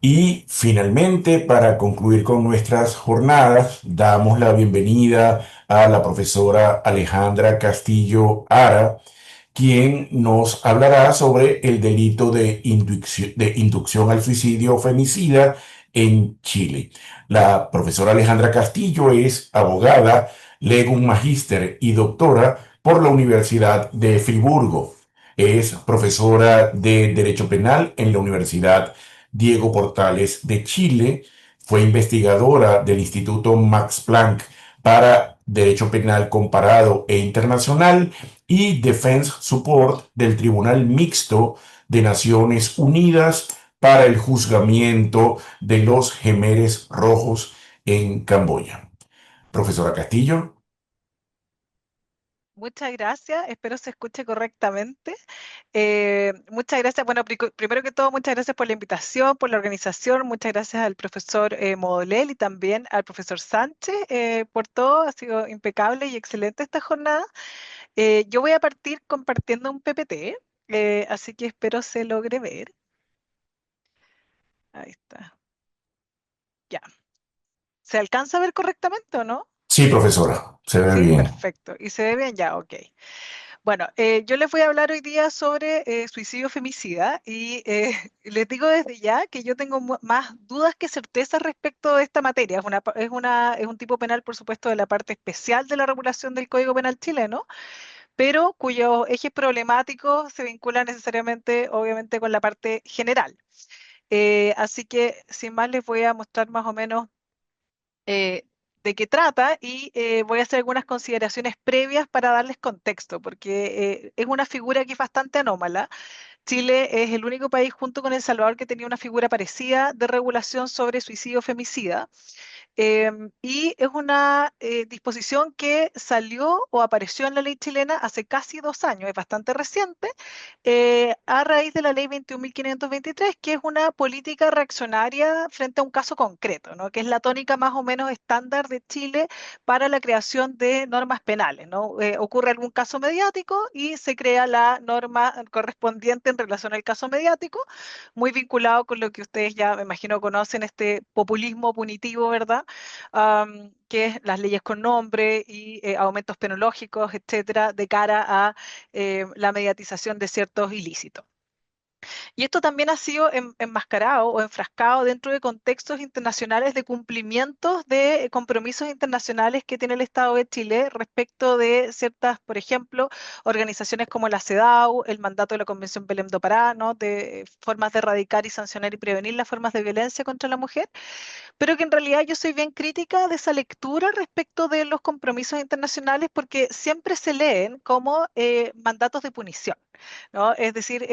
Y finalmente, para concluir con nuestras jornadas, damos la bienvenida a la profesora Alejandra Castillo Ara, quien nos hablará sobre el delito de inducción al suicidio o femicida en Chile. La profesora Alejandra Castillo es abogada, legum magíster y doctora por la Universidad de Friburgo. Es profesora de Derecho Penal en la Universidad Diego Portales de Chile. Fue investigadora del Instituto Max Planck para Derecho Penal Comparado e Internacional y Defense Support del Tribunal Mixto de Naciones Unidas para el juzgamiento de los Jemeres Rojos en Camboya. Profesora Castillo. Muchas gracias, espero se escuche correctamente. Muchas gracias, bueno, primero que todo, muchas gracias por la invitación, por la organización, muchas gracias al profesor Modolel y también al profesor Sánchez por todo, ha sido impecable y excelente esta jornada. Yo voy a partir compartiendo un PPT, así que espero se logre ver. Ahí está, ya. ¿Se alcanza a ver correctamente o no? Sí, profesora, se ve Sí, bien. perfecto. ¿Y se ve bien? Ya, ok. Bueno, yo les voy a hablar hoy día sobre suicidio femicida y les digo desde ya que yo tengo más dudas que certezas respecto de esta materia. Es un tipo penal, por supuesto, de la parte especial de la regulación del Código Penal chileno, pero cuyos ejes problemáticos se vinculan necesariamente, obviamente, con la parte general. Así que, sin más, les voy a mostrar más o menos eh, de qué trata y voy a hacer algunas consideraciones previas para darles contexto, porque es una figura que es bastante anómala. Chile es el único país junto con El Salvador que tenía una figura parecida de regulación sobre suicidio femicida. Y es una disposición que salió o apareció en la ley chilena hace casi 2 años, es bastante reciente, a raíz de la ley 21.523, que es una política reaccionaria frente a un caso concreto, ¿no? Que es la tónica más o menos estándar de Chile para la creación de normas penales, ¿no? Ocurre algún caso mediático y se crea la norma correspondiente en relación al caso mediático, muy vinculado con lo que ustedes ya me imagino conocen, este populismo punitivo, ¿verdad? Que es las leyes con nombre y aumentos penológicos, etcétera, de cara a la mediatización de ciertos ilícitos. Y esto también ha sido enmascarado o enfrascado dentro de contextos internacionales de cumplimientos de compromisos internacionales que tiene el Estado de Chile respecto de ciertas, por ejemplo, organizaciones como la CEDAW, el mandato de la Convención Belém do Pará, ¿no? De formas de erradicar y sancionar y prevenir las formas de violencia contra la mujer, pero que en realidad yo soy bien crítica de esa lectura respecto de los compromisos internacionales porque siempre se leen como mandatos de punición, ¿no? Es decir,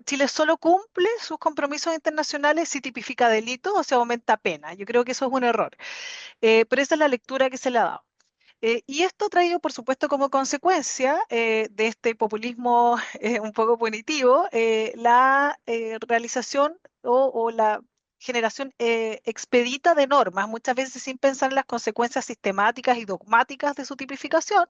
Chile solo cumple sus compromisos internacionales si tipifica delitos o se aumenta pena. Yo creo que eso es un error, pero esa es la lectura que se le ha dado. Y esto ha traído, por supuesto, como consecuencia de este populismo un poco punitivo, la realización o la generación expedita de normas, muchas veces sin pensar en las consecuencias sistemáticas y dogmáticas de su tipificación,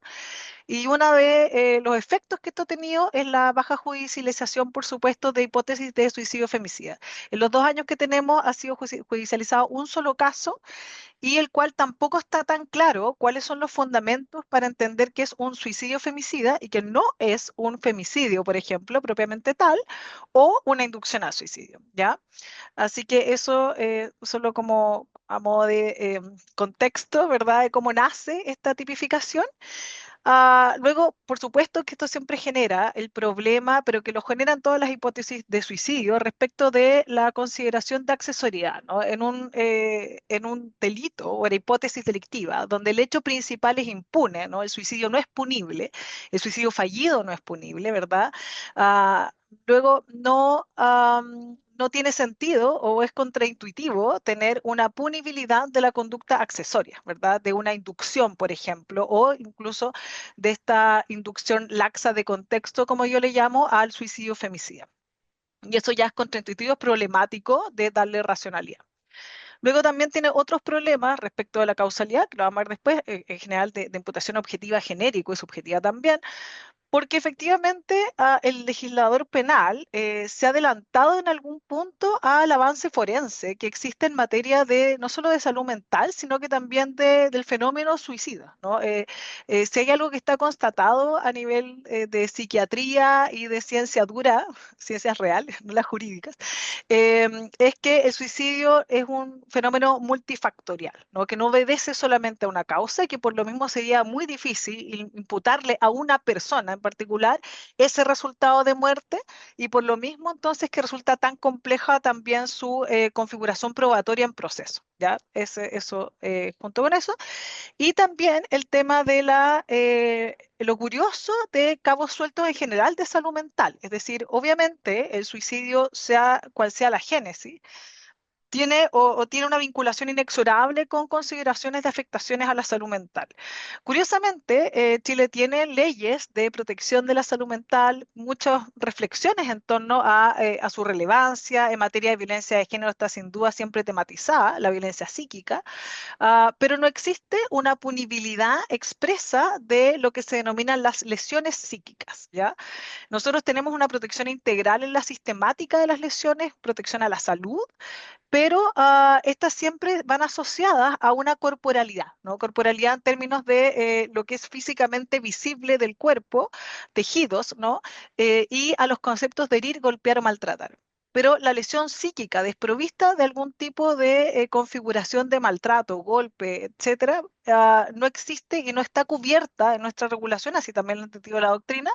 y uno de los efectos que esto ha tenido es la baja judicialización, por supuesto, de hipótesis de suicidio femicida. En los 2 años que tenemos ha sido judicializado un solo caso y el cual tampoco está tan claro cuáles son los fundamentos para entender que es un suicidio femicida y que no es un femicidio, por ejemplo, propiamente tal, o una inducción al suicidio, ¿ya? Así que eso solo como a modo de contexto, ¿verdad? De cómo nace esta tipificación. Luego, por supuesto que esto siempre genera el problema, pero que lo generan todas las hipótesis de suicidio respecto de la consideración de accesoriedad, ¿no? En un delito o en hipótesis delictiva, donde el hecho principal es impune, ¿no? El suicidio no es punible, el suicidio fallido no es punible, ¿verdad? Ah, Luego, no tiene sentido o es contraintuitivo tener una punibilidad de la conducta accesoria, ¿verdad? De una inducción, por ejemplo, o incluso de esta inducción laxa de contexto, como yo le llamo, al suicidio femicida. Y eso ya es contraintuitivo, es problemático de darle racionalidad. Luego también tiene otros problemas respecto a la causalidad, que lo vamos a ver después, en general de imputación objetiva genérico y subjetiva también, Porque efectivamente el legislador penal se ha adelantado en algún punto al avance forense que existe en materia de no solo de salud mental, sino que también del fenómeno suicida, ¿no? Si hay algo que está constatado a nivel de psiquiatría y de ciencia dura, ciencias reales, no las jurídicas, es que el suicidio es un fenómeno multifactorial, ¿no? Que no obedece solamente a una causa y que por lo mismo sería muy difícil imputarle a una persona en particular ese resultado de muerte y por lo mismo entonces que resulta tan compleja también su configuración probatoria en proceso. ¿Ya? Eso, junto con eso. Y también el tema de lo curioso de cabos sueltos en general de salud mental. Es decir, obviamente el suicidio, sea cual sea la génesis, tiene o tiene una vinculación inexorable con consideraciones de afectaciones a la salud mental. Curiosamente, Chile tiene leyes de protección de la salud mental, muchas reflexiones en torno a su relevancia en materia de violencia de género está sin duda siempre tematizada, la violencia psíquica, pero no existe una punibilidad expresa de lo que se denominan las lesiones psíquicas, ¿ya? Nosotros tenemos una protección integral en la sistemática de las lesiones, protección a la salud, pero estas siempre van asociadas a una corporalidad, ¿no? Corporalidad en términos de lo que es físicamente visible del cuerpo, tejidos, ¿no? Y a los conceptos de herir, golpear o maltratar. Pero la lesión psíquica desprovista de algún tipo de configuración de maltrato, golpe, etcétera, no existe y no está cubierta en nuestra regulación, así también lo ha entendido la doctrina,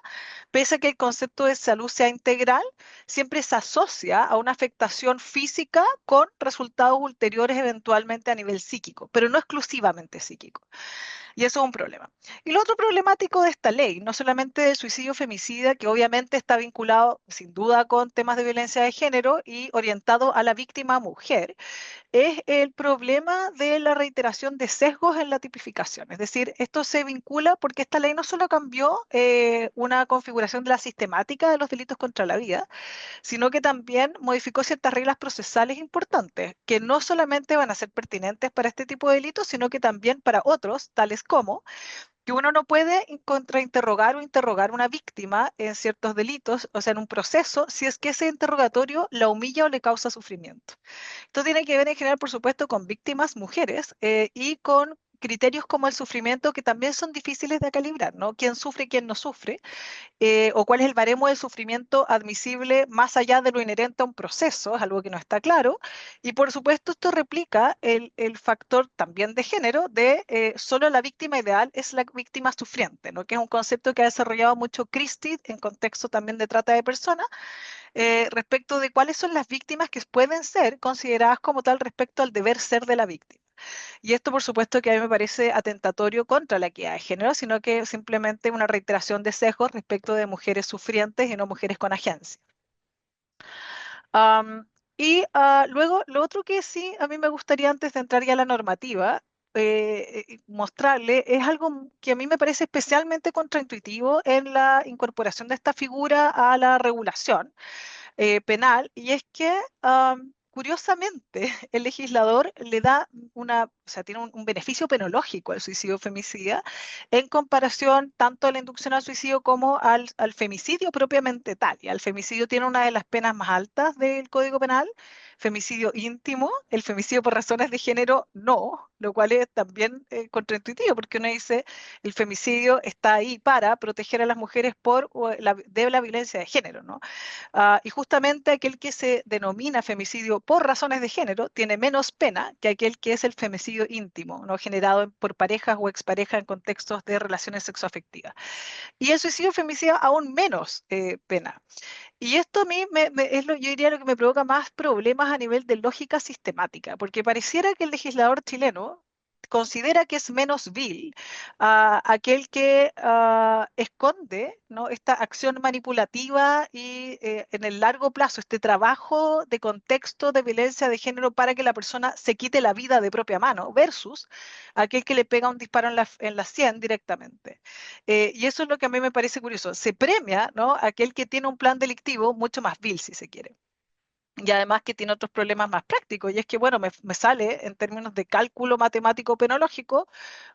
pese a que el concepto de salud sea integral, siempre se asocia a una afectación física con resultados ulteriores eventualmente a nivel psíquico, pero no exclusivamente psíquico. Y eso es un problema. Y lo otro problemático de esta ley, no solamente el suicidio femicida, que obviamente está vinculado sin duda con temas de violencia de género y orientado a la víctima mujer, es el problema de la reiteración de sesgos en la tipificación. Es decir, esto se vincula porque esta ley no solo cambió una configuración de la sistemática de los delitos contra la vida, sino que también modificó ciertas reglas procesales importantes, que no solamente van a ser pertinentes para este tipo de delitos, sino que también para otros, tales como que uno no puede contrainterrogar o interrogar a una víctima en ciertos delitos, o sea, en un proceso, si es que ese interrogatorio la humilla o le causa sufrimiento. Esto tiene que ver en general, por supuesto, con víctimas mujeres y con criterios como el sufrimiento que también son difíciles de calibrar, ¿no? ¿Quién sufre y quién no sufre? O cuál es el baremo del sufrimiento admisible más allá de lo inherente a un proceso, es algo que no está claro. Y por supuesto esto replica el factor también de género de solo la víctima ideal es la víctima sufriente, ¿no? Que es un concepto que ha desarrollado mucho Christie en contexto también de trata de personas, respecto de cuáles son las víctimas que pueden ser consideradas como tal respecto al deber ser de la víctima. Y esto, por supuesto, que a mí me parece atentatorio contra la equidad de género, sino que simplemente una reiteración de sesgos respecto de mujeres sufrientes y no mujeres con agencia. Am, luego, lo otro que sí a mí me gustaría antes de entrar ya a la normativa, mostrarle es algo que a mí me parece especialmente contraintuitivo en la incorporación de esta figura a la regulación penal, y es que curiosamente el legislador le da o sea, tiene un beneficio penológico al suicidio femicida en comparación tanto a la inducción al suicidio como al femicidio propiamente tal. Y al femicidio tiene una de las penas más altas del Código Penal, femicidio íntimo, el femicidio por razones de género no, lo cual es también contraintuitivo, porque uno dice el femicidio está ahí para proteger a las mujeres de la violencia de género, ¿no? Y justamente aquel que se denomina femicidio por razones de género tiene menos pena que aquel que es el femicidio íntimo, ¿no? Generado por parejas o exparejas en contextos de relaciones sexoafectivas. Y el suicidio femicida aún menos pena. Y esto a mí yo diría lo que me provoca más problemas a nivel de lógica sistemática, porque pareciera que el legislador chileno considera que es menos vil aquel que esconde, ¿no? Esta acción manipulativa y en el largo plazo, este trabajo de contexto de violencia de género para que la persona se quite la vida de propia mano, versus aquel que le pega un disparo en la sien directamente. Y eso es lo que a mí me parece curioso. Se premia, ¿no? Aquel que tiene un plan delictivo mucho más vil, si se quiere. Y además que tiene otros problemas más prácticos, y es que, bueno, me sale en términos de cálculo matemático penológico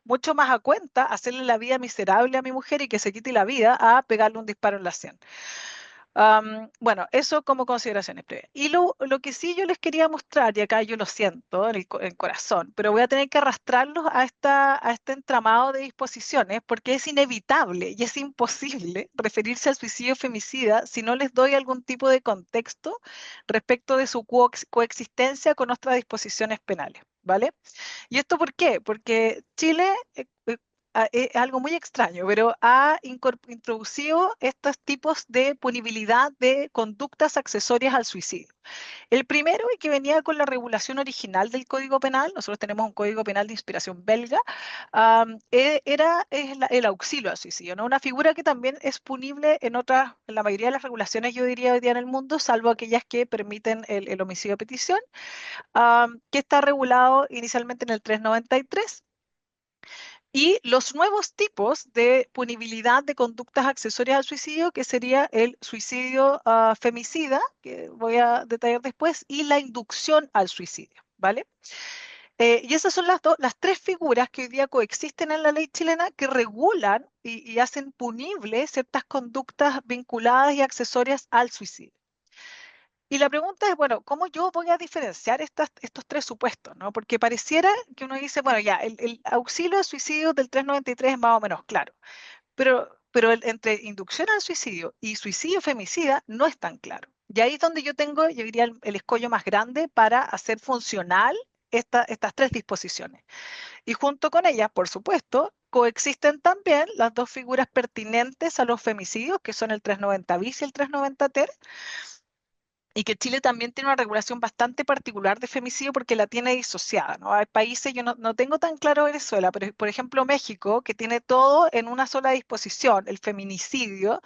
mucho más a cuenta hacerle la vida miserable a mi mujer y que se quite la vida a pegarle un disparo en la sien. Bueno, eso como consideraciones previas. Y lo que sí yo les quería mostrar, y acá yo lo siento en en el corazón, pero voy a tener que arrastrarlos a, a este entramado de disposiciones porque es inevitable y es imposible referirse al suicidio femicida si no les doy algún tipo de contexto respecto de su coexistencia con otras disposiciones penales, ¿vale? ¿Y esto por qué? Porque Chile es algo muy extraño, pero ha introducido estos tipos de punibilidad de conductas accesorias al suicidio. El primero, y que venía con la regulación original del Código Penal, nosotros tenemos un Código Penal de inspiración belga, el auxilio al suicidio, ¿no? Una figura que también es punible en otras, en la mayoría de las regulaciones, yo diría hoy día en el mundo, salvo aquellas que permiten el homicidio a petición, que está regulado inicialmente en el 393. Y los nuevos tipos de punibilidad de conductas accesorias al suicidio, que sería el suicidio femicida, que voy a detallar después, y la inducción al suicidio, ¿vale? Y esas son las tres figuras que hoy día coexisten en la ley chilena que regulan y hacen punibles ciertas conductas vinculadas y accesorias al suicidio. Y la pregunta es, bueno, ¿cómo yo voy a diferenciar estos tres supuestos, ¿no? Porque pareciera que uno dice, bueno, ya, el auxilio al suicidio del 393 es más o menos claro, pero entre inducción al suicidio y suicidio femicida no es tan claro. Y ahí es donde yo tengo, yo diría, el escollo más grande para hacer funcional estas tres disposiciones. Y junto con ellas, por supuesto, coexisten también las dos figuras pertinentes a los femicidios, que son el 390 bis y el 390 ter, y que Chile también tiene una regulación bastante particular de femicidio porque la tiene disociada, ¿no? Hay países, yo no tengo tan claro Venezuela, pero por ejemplo México, que tiene todo en una sola disposición, el feminicidio,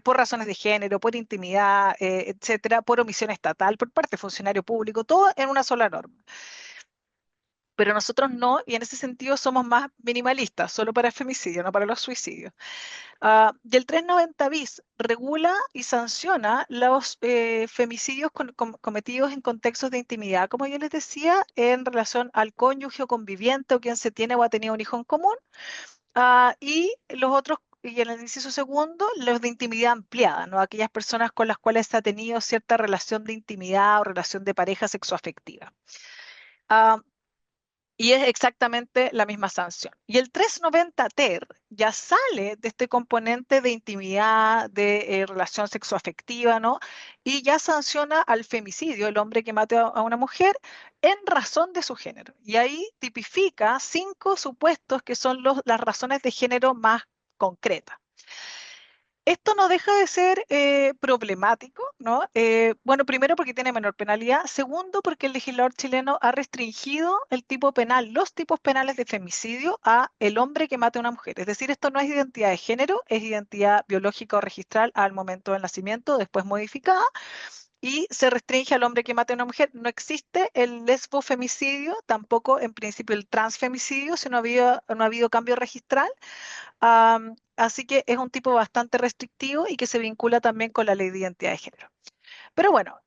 por razones de género, por intimidad, etcétera, por omisión estatal, por parte de funcionario público, todo en una sola norma. Pero nosotros no, y en ese sentido somos más minimalistas, solo para el femicidio, no para los suicidios. Y el 390 bis regula y sanciona los femicidios cometidos en contextos de intimidad, como yo les decía, en relación al cónyuge o conviviente o quien se tiene o ha tenido un hijo en común. Y los otros, y en el inciso segundo, los de intimidad ampliada, ¿no? Aquellas personas con las cuales se ha tenido cierta relación de intimidad o relación de pareja sexoafectiva. Ah, y es exactamente la misma sanción. Y el 390 TER ya sale de este componente de intimidad, de relación sexoafectiva, ¿no? Y ya sanciona al femicidio, el hombre que mate a una mujer, en razón de su género. Y ahí tipifica 5 supuestos que son las razones de género más concretas. Esto no deja de ser problemático, ¿no? Bueno, primero porque tiene menor penalidad, segundo porque el legislador chileno ha restringido el tipo penal, los tipos penales de femicidio a el hombre que mate a una mujer. Es decir, esto no es identidad de género, es identidad biológica o registral al momento del nacimiento, después modificada, y se restringe al hombre que mate a una mujer. No existe el lesbofemicidio, tampoco en principio el transfemicidio, si no ha habido cambio registral. Así que es un tipo bastante restrictivo y que se vincula también con la ley de identidad de género. Pero bueno,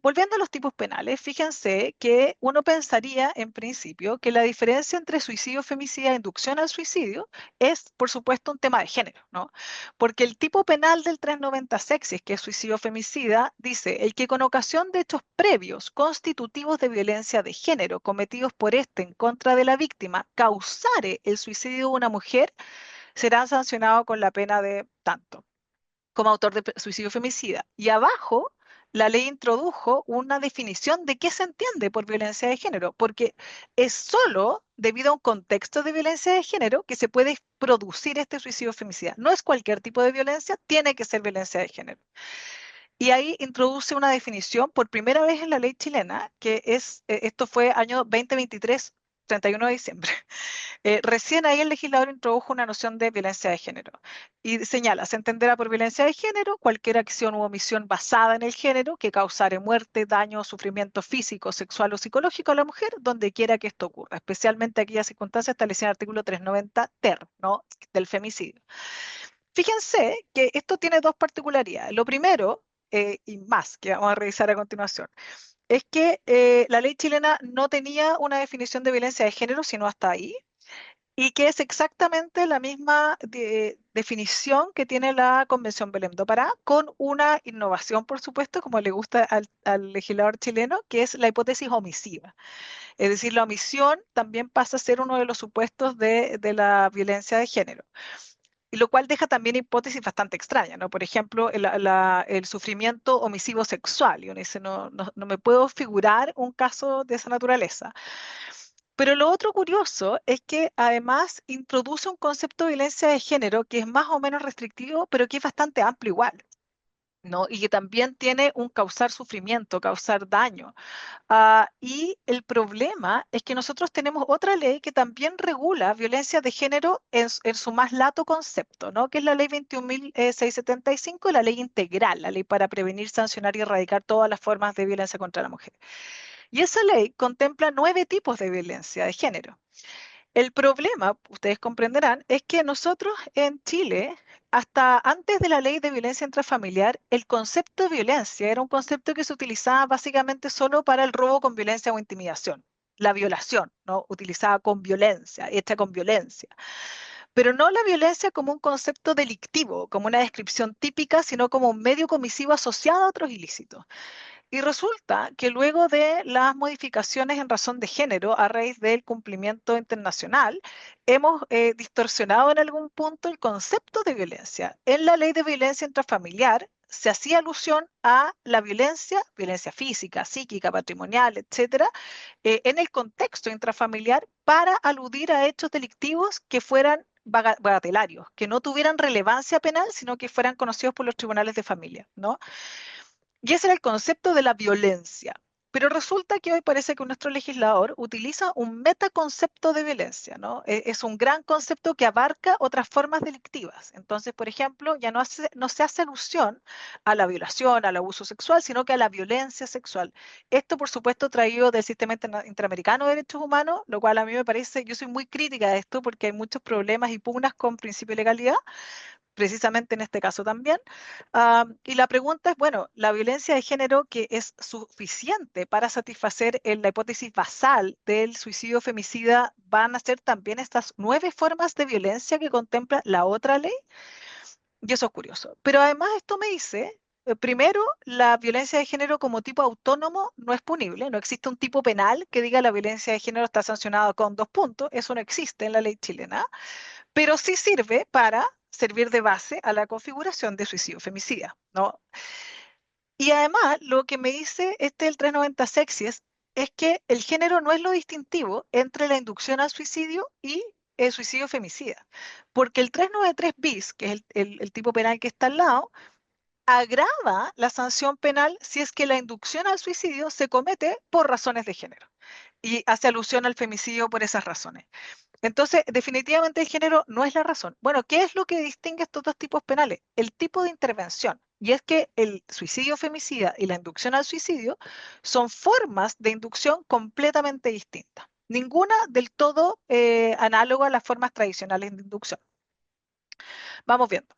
volviendo a los tipos penales, fíjense que uno pensaría en principio que la diferencia entre suicidio femicida e inducción al suicidio es, por supuesto, un tema de género, ¿no? Porque el tipo penal del 390 sexis, que es suicidio femicida, dice el que con ocasión de hechos previos constitutivos de violencia de género cometidos por este en contra de la víctima causare el suicidio de una mujer será sancionado con la pena de tanto como autor de suicidio femicida. Y abajo, la ley introdujo una definición de qué se entiende por violencia de género, porque es solo debido a un contexto de violencia de género que se puede producir este suicidio femicida. No es cualquier tipo de violencia, tiene que ser violencia de género. Y ahí introduce una definición por primera vez en la ley chilena, que es, esto fue año 2023, 31 de diciembre. Recién ahí el legislador introdujo una noción de violencia de género y señala, se entenderá por violencia de género cualquier acción u omisión basada en el género que causare muerte, daño o sufrimiento físico, sexual o psicológico a la mujer donde quiera que esto ocurra, especialmente aquellas circunstancias establecidas en el artículo 390 ter, ¿no? Del femicidio. Fíjense que esto tiene dos particularidades. Lo primero y más, que vamos a revisar a continuación, es que la ley chilena no tenía una definición de violencia de género, sino hasta ahí, y que es exactamente la misma definición que tiene la Convención Belém do Pará, con una innovación, por supuesto, como le gusta al legislador chileno, que es la hipótesis omisiva. Es decir, la omisión también pasa a ser uno de los supuestos de la violencia de género. Y lo cual deja también hipótesis bastante extrañas, ¿no? Por ejemplo, el sufrimiento omisivo sexual. Y uno dice, no me puedo figurar un caso de esa naturaleza. Pero lo otro curioso es que además introduce un concepto de violencia de género que es más o menos restrictivo, pero que es bastante amplio igual, ¿no? Y que también tiene un causar sufrimiento, causar daño. Y el problema es que nosotros tenemos otra ley que también regula violencia de género en su más lato concepto, ¿no? Que es la ley 21.675, la ley integral, la ley para prevenir, sancionar y erradicar todas las formas de violencia contra la mujer. Y esa ley contempla 9 tipos de violencia de género. El problema, ustedes comprenderán, es que nosotros en Chile, hasta antes de la ley de violencia intrafamiliar, el concepto de violencia era un concepto que se utilizaba básicamente solo para el robo con violencia o intimidación. La violación, ¿no? Utilizada con violencia, hecha con violencia. Pero no la violencia como un concepto delictivo, como una descripción típica, sino como un medio comisivo asociado a otros ilícitos. Y resulta que luego de las modificaciones en razón de género a raíz del cumplimiento internacional, hemos distorsionado en algún punto el concepto de violencia. En la ley de violencia intrafamiliar se hacía alusión a la violencia, violencia física, psíquica, patrimonial, etcétera, en el contexto intrafamiliar para aludir a hechos delictivos que fueran bagatelarios, que no tuvieran relevancia penal, sino que fueran conocidos por los tribunales de familia, ¿no? Y ese era el concepto de la violencia. Pero resulta que hoy parece que nuestro legislador utiliza un metaconcepto de violencia, ¿no? Es un gran concepto que abarca otras formas delictivas. Entonces, por ejemplo, ya no se hace alusión a la violación, al abuso sexual, sino que a la violencia sexual. Esto, por supuesto, traído del sistema interamericano de derechos humanos, lo cual a mí me parece, yo soy muy crítica de esto porque hay muchos problemas y pugnas con principio de legalidad, precisamente en este caso también. Y la pregunta es, bueno, la violencia de género que es suficiente para satisfacer la hipótesis basal del suicidio femicida, ¿van a ser también estas 9 formas de violencia que contempla la otra ley? Y eso es curioso. Pero además esto me dice, primero, la violencia de género como tipo autónomo no es punible, no existe un tipo penal que diga la violencia de género está sancionado con 2 puntos, eso no existe en la ley chilena, pero sí sirve para servir de base a la configuración de suicidio femicida, ¿no? Y además, lo que me dice el 390 Sexies es que el género no es lo distintivo entre la inducción al suicidio y el suicidio femicida, porque el 393 bis, que es el tipo penal que está al lado, agrava la sanción penal si es que la inducción al suicidio se comete por razones de género y hace alusión al femicidio por esas razones. Entonces, definitivamente el género no es la razón. Bueno, ¿qué es lo que distingue estos dos tipos penales? El tipo de intervención. Y es que el suicidio femicida y la inducción al suicidio son formas de inducción completamente distintas. Ninguna del todo análoga a las formas tradicionales de inducción. Vamos viendo.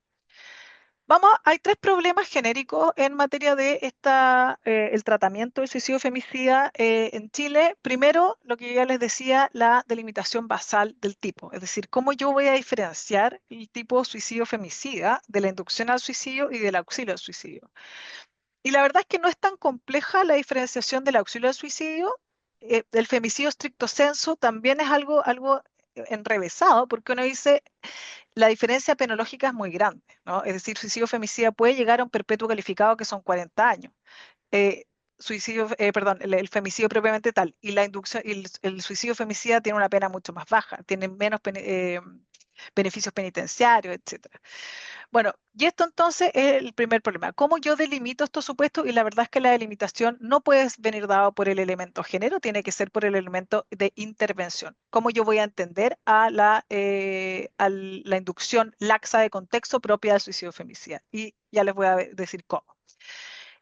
Hay 3 problemas genéricos en materia de el tratamiento del suicidio femicida en Chile. Primero, lo que yo ya les decía, la delimitación basal del tipo, es decir, cómo yo voy a diferenciar el tipo suicidio femicida de la inducción al suicidio y del auxilio al suicidio. Y la verdad es que no es tan compleja la diferenciación del auxilio al suicidio. El femicidio stricto sensu también es algo enrevesado, porque uno dice la diferencia penológica es muy grande, ¿no? Es decir, suicidio femicida puede llegar a un perpetuo calificado que son 40 años. Eh, perdón, el femicidio propiamente tal, y la inducción, y el suicidio femicida tiene una pena mucho más baja, tiene menos beneficios penitenciarios, etcétera. Bueno, y esto entonces es el primer problema. ¿Cómo yo delimito estos supuestos? Y la verdad es que la delimitación no puede venir dada por el elemento género, tiene que ser por el elemento de intervención. ¿Cómo yo voy a entender a la inducción laxa de contexto propia del suicidio femicida? Y ya les voy a decir cómo.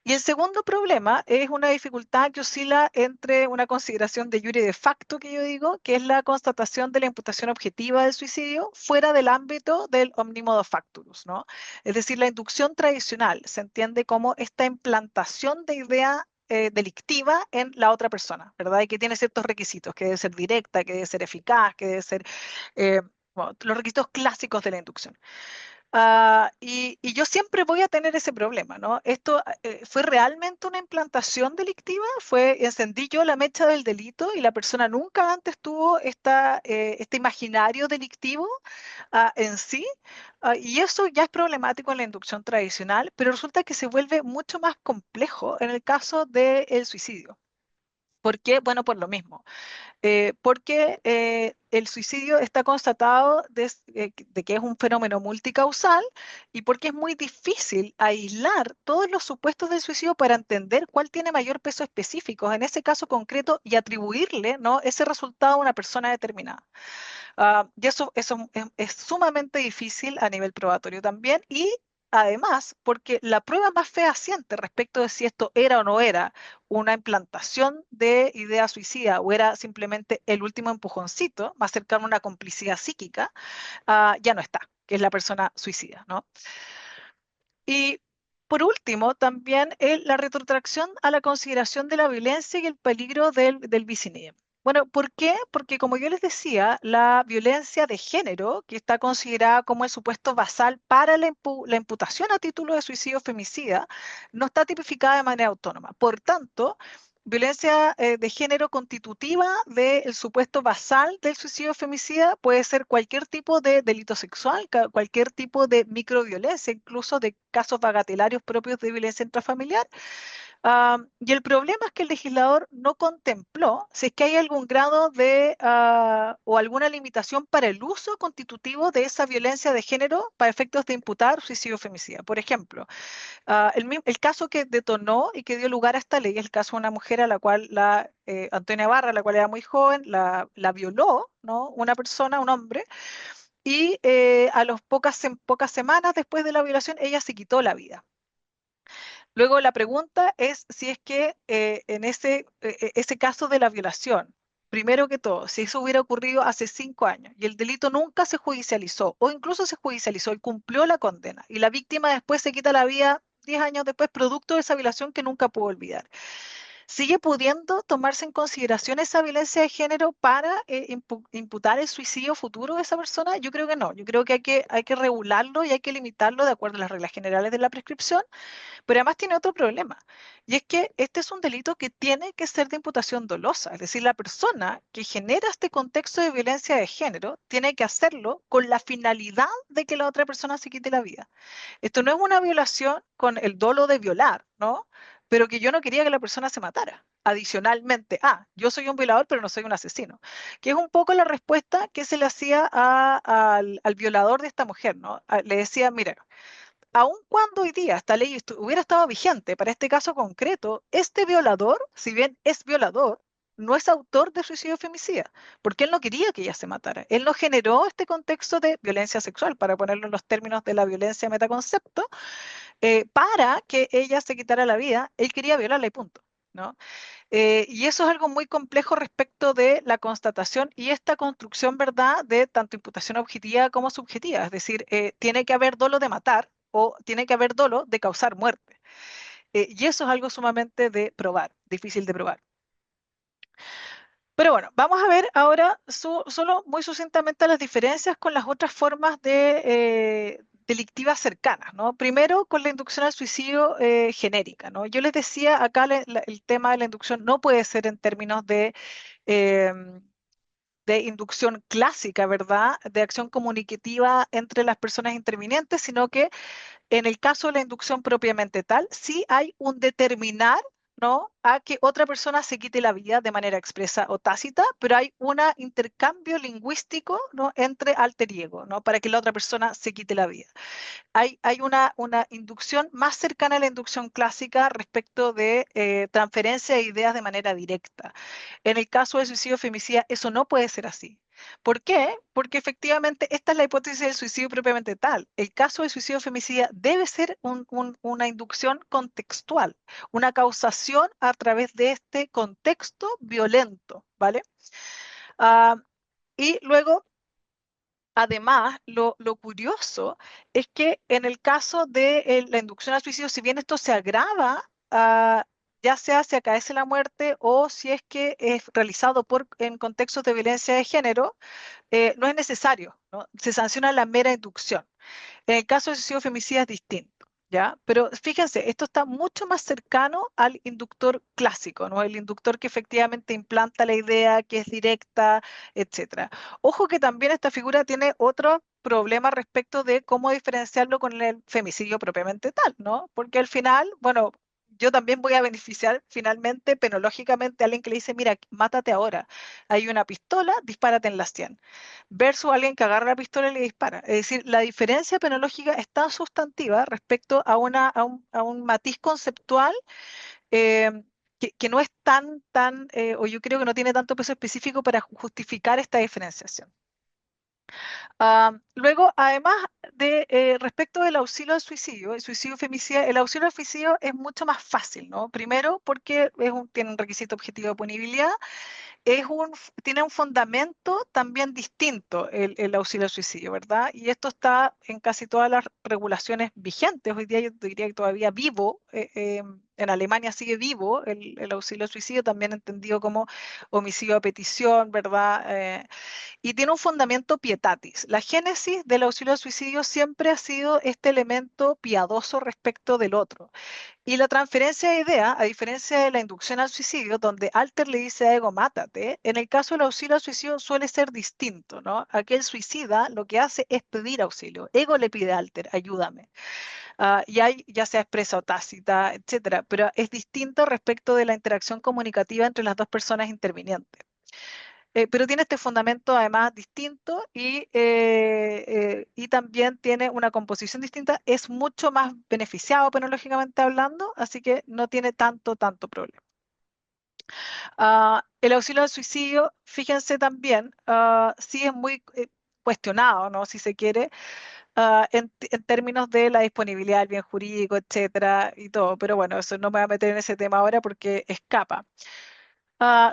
Y el segundo problema es una dificultad que oscila entre una consideración de jure de facto, que yo digo, que es la constatación de la imputación objetiva del suicidio fuera del ámbito del omnimodo facturus, ¿no? Es decir, la inducción tradicional se entiende como esta implantación de idea delictiva en la otra persona, ¿verdad? Y que tiene ciertos requisitos, que debe ser directa, que debe ser eficaz, que debe ser, bueno, los requisitos clásicos de la inducción. Y yo siempre voy a tener ese problema, ¿no? Esto fue realmente una implantación delictiva, encendí yo la mecha del delito y la persona nunca antes tuvo este imaginario delictivo en sí, y eso ya es problemático en la inducción tradicional, pero resulta que se vuelve mucho más complejo en el caso del suicidio. ¿Por qué? Bueno, por lo mismo porque el suicidio está constatado de que es un fenómeno multicausal y porque es muy difícil aislar todos los supuestos del suicidio para entender cuál tiene mayor peso específico en ese caso concreto y atribuirle, ¿no?, ese resultado a una persona determinada. Y eso es sumamente difícil a nivel probatorio también y además porque la prueba más fehaciente respecto de si esto era o no era una implantación de idea suicida o era simplemente el último empujoncito, más cercano a una complicidad psíquica, ya no está, que es la persona suicida, ¿no? Y por último, también la retrotracción a la consideración de la violencia y el peligro del vicinidio. Bueno, ¿por qué? Porque como yo les decía, la violencia de género, que está considerada como el supuesto basal para la imputación a título de suicidio femicida, no está tipificada de manera autónoma. Por tanto, violencia de género constitutiva del supuesto basal del suicidio femicida puede ser cualquier tipo de delito sexual, cualquier tipo de microviolencia, incluso de casos bagatelarios propios de violencia intrafamiliar. Y el problema es que el legislador no contempló si es que hay algún grado de o alguna limitación para el uso constitutivo de esa violencia de género para efectos de imputar suicidio femicida. Por ejemplo, el caso que detonó y que dio lugar a esta ley es el caso de una mujer a la cual Antonia Barra, la cual era muy joven, la violó, ¿no?, una persona, un hombre, y a las pocas semanas después de la violación ella se quitó la vida. Luego la pregunta es si es que en ese caso de la violación, primero que todo, si eso hubiera ocurrido hace 5 años y el delito nunca se judicializó o incluso se judicializó y cumplió la condena y la víctima después se quita la vida 10 años después producto de esa violación que nunca pudo olvidar. ¿Sigue pudiendo tomarse en consideración esa violencia de género para imputar el suicidio futuro de esa persona? Yo creo que no. Yo creo que hay que regularlo y hay que limitarlo de acuerdo a las reglas generales de la prescripción, pero además tiene otro problema, y es que este es un delito que tiene que ser de imputación dolosa, es decir, la persona que genera este contexto de violencia de género tiene que hacerlo con la finalidad de que la otra persona se quite la vida. Esto no es una violación con el dolo de violar, ¿no? Pero que yo no quería que la persona se matara. Adicionalmente, yo soy un violador, pero no soy un asesino, que es un poco la respuesta que se le hacía al violador de esta mujer, ¿no? Le decía, mira, aun cuando hoy día esta ley hubiera estado vigente para este caso concreto, este violador, si bien es violador, no es autor de suicidio femicida, porque él no quería que ella se matara. Él no generó este contexto de violencia sexual, para ponerlo en los términos de la violencia metaconcepto, para que ella se quitara la vida. Él quería violarla y punto, ¿no? Y eso es algo muy complejo respecto de la constatación y esta construcción, ¿verdad?, de tanto imputación objetiva como subjetiva. Es decir, tiene que haber dolo de matar o tiene que haber dolo de causar muerte. Y eso es algo sumamente de probar, difícil de probar. Pero bueno, vamos a ver ahora solo muy sucintamente las diferencias con las otras formas de delictivas cercanas, ¿no? Primero, con la inducción al suicidio genérica, ¿no? Yo les decía, acá el tema de la inducción no puede ser en términos eh, de inducción clásica, ¿verdad? De acción comunicativa entre las personas intervinientes, sino que en el caso de la inducción propiamente tal, sí hay un determinar, ¿no?, a que otra persona se quite la vida de manera expresa o tácita, pero hay un intercambio lingüístico, ¿no?, entre alter y ego, ¿no?, para que la otra persona se quite la vida. Hay una inducción más cercana a la inducción clásica respecto de transferencia de ideas de manera directa. En el caso del suicidio femicida, eso no puede ser así. ¿Por qué? Porque efectivamente esta es la hipótesis del suicidio propiamente tal. El caso de suicidio femicida debe ser una inducción contextual, una causación a través de este contexto violento, ¿vale? Ah, y luego, además, lo curioso es que en el caso de la inducción al suicidio, si bien esto se agrava, ya sea se acaece la muerte o si es que es realizado en contextos de violencia de género, no es necesario, ¿no? Se sanciona la mera inducción. En el caso de suicidio femicida es distinto, ¿ya? Pero fíjense, esto está mucho más cercano al inductor clásico, ¿no? El inductor que efectivamente implanta la idea, que es directa, etcétera. Ojo que también esta figura tiene otro problema respecto de cómo diferenciarlo con el femicidio propiamente tal, ¿no? Porque al final, bueno, yo también voy a beneficiar finalmente penológicamente a alguien que le dice, mira, mátate ahora. Hay una pistola, dispárate en la sien versus alguien que agarra la pistola y le dispara. Es decir, la diferencia penológica es tan sustantiva respecto a un matiz conceptual eh, que no es o yo creo que no tiene tanto peso específico para justificar esta diferenciación. Luego, además de respecto del auxilio al suicidio, el suicidio femicida, el auxilio al suicidio es mucho más fácil, ¿no? Primero, porque tiene un requisito objetivo de punibilidad tiene un fundamento también distinto el auxilio al suicidio, ¿verdad? Y esto está en casi todas las regulaciones vigentes. Hoy día yo diría que todavía vivo, en Alemania sigue vivo el auxilio al suicidio, también entendido como homicidio a petición, ¿verdad? Y tiene un fundamento pietatis. La génesis del auxilio al suicidio siempre ha sido este elemento piadoso respecto del otro. Y la transferencia de idea, a diferencia de la inducción al suicidio, donde Alter le dice a Ego, mátate, en el caso del auxilio al suicidio suele ser distinto, ¿no? Aquel suicida lo que hace es pedir auxilio. Ego le pide a Alter, ayúdame. Y hay, ya sea expresa o tácita, etcétera, pero es distinto respecto de la interacción comunicativa entre las dos personas intervinientes. Pero tiene este fundamento además distinto y también tiene una composición distinta, es mucho más beneficiado penológicamente hablando, así que no tiene tanto problema. El auxilio al suicidio, fíjense también, sí es muy cuestionado, ¿no? Si se quiere, en términos de la disponibilidad del bien jurídico, etcétera, y todo, pero bueno, eso no me voy a meter en ese tema ahora porque escapa.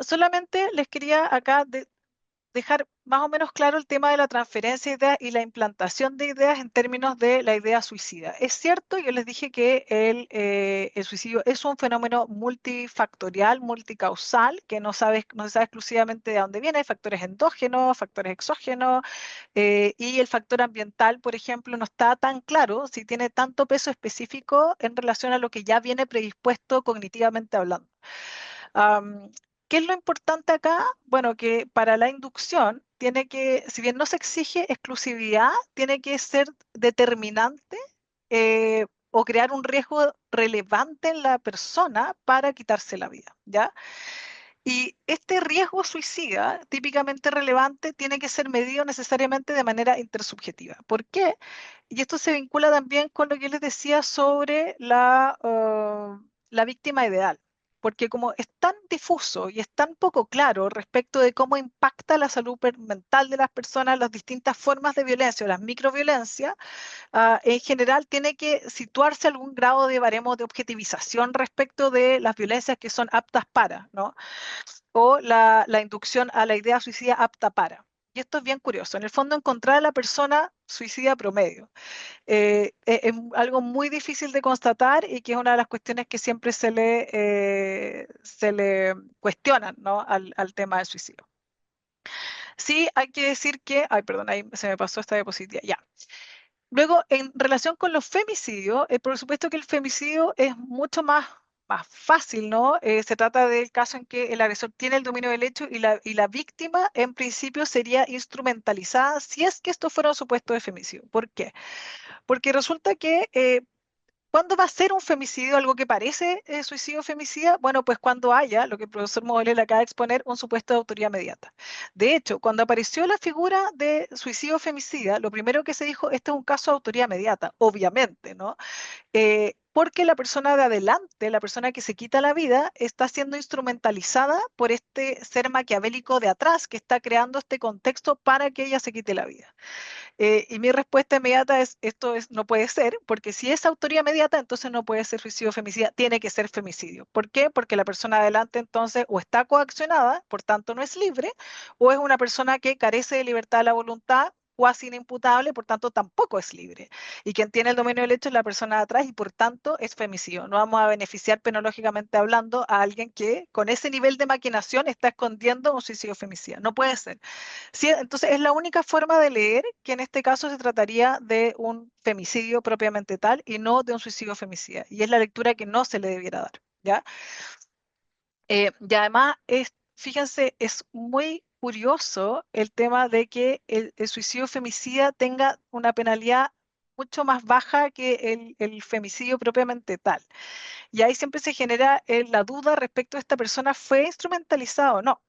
Solamente les quería acá dejar más o menos claro el tema de la transferencia de ideas y la implantación de ideas en términos de la idea suicida. Es cierto, yo les dije que el suicidio es un fenómeno multifactorial, multicausal, que no se sabe exclusivamente de dónde viene, hay factores endógenos, factores exógenos, y el factor ambiental, por ejemplo, no está tan claro si tiene tanto peso específico en relación a lo que ya viene predispuesto cognitivamente hablando. Am, ¿Qué es lo importante acá? Bueno, que para la inducción tiene que, si bien no se exige exclusividad, tiene que ser determinante o crear un riesgo relevante en la persona para quitarse la vida, ¿ya? Y este riesgo suicida, típicamente relevante, tiene que ser medido necesariamente de manera intersubjetiva. ¿Por qué? Y esto se vincula también con lo que les decía sobre la víctima ideal. Porque como es tan difuso y es tan poco claro respecto de cómo impacta la salud mental de las personas, las distintas formas de violencia o las microviolencias, en general tiene que situarse algún grado de baremo de objetivización respecto de las violencias que son aptas para, ¿no? O la inducción a la idea suicida apta para. Y esto es bien curioso. En el fondo, encontrar a la persona suicida promedio es algo muy difícil de constatar y que es una de las cuestiones que siempre se le cuestionan, ¿no? al tema del suicidio. Sí, hay que decir que, ay, perdón, ahí se me pasó esta diapositiva, ya. Luego, en relación con los femicidios, por supuesto que el femicidio es mucho más fácil, ¿no? Se trata del caso en que el agresor tiene el dominio del hecho y la víctima, en principio, sería instrumentalizada si es que esto fuera un supuesto de femicidio. ¿Por qué? Porque resulta que ¿cuándo va a ser un femicidio algo que parece suicidio femicida? Bueno, pues cuando haya, lo que el profesor Model acaba de exponer, un supuesto de autoría inmediata. De hecho, cuando apareció la figura de suicidio femicida, lo primero que se dijo, este es un caso de autoría inmediata, obviamente, ¿no? porque la persona de adelante, la persona que se quita la vida, está siendo instrumentalizada por este ser maquiavélico de atrás que está creando este contexto para que ella se quite la vida. Y mi respuesta inmediata es, no puede ser, porque si es autoría inmediata, entonces no puede ser suicidio o femicidio, tiene que ser femicidio. ¿Por qué? Porque la persona adelante entonces o está coaccionada, por tanto no es libre, o es una persona que carece de libertad de la voluntad, cuasi inimputable, por tanto tampoco es libre. Y quien tiene el dominio del hecho es la persona de atrás y por tanto es femicidio. No vamos a beneficiar penológicamente hablando a alguien que con ese nivel de maquinación está escondiendo un suicidio femicida. No puede ser. Sí, entonces es la única forma de leer que en este caso se trataría de un femicidio propiamente tal y no de un suicidio femicida. Y es la lectura que no se le debiera dar, ¿ya? Y además, fíjense, es muy curioso el tema de que el suicidio femicida tenga una penalidad mucho más baja que el femicidio propiamente tal. Y ahí siempre se genera la duda respecto a esta persona fue instrumentalizada o no.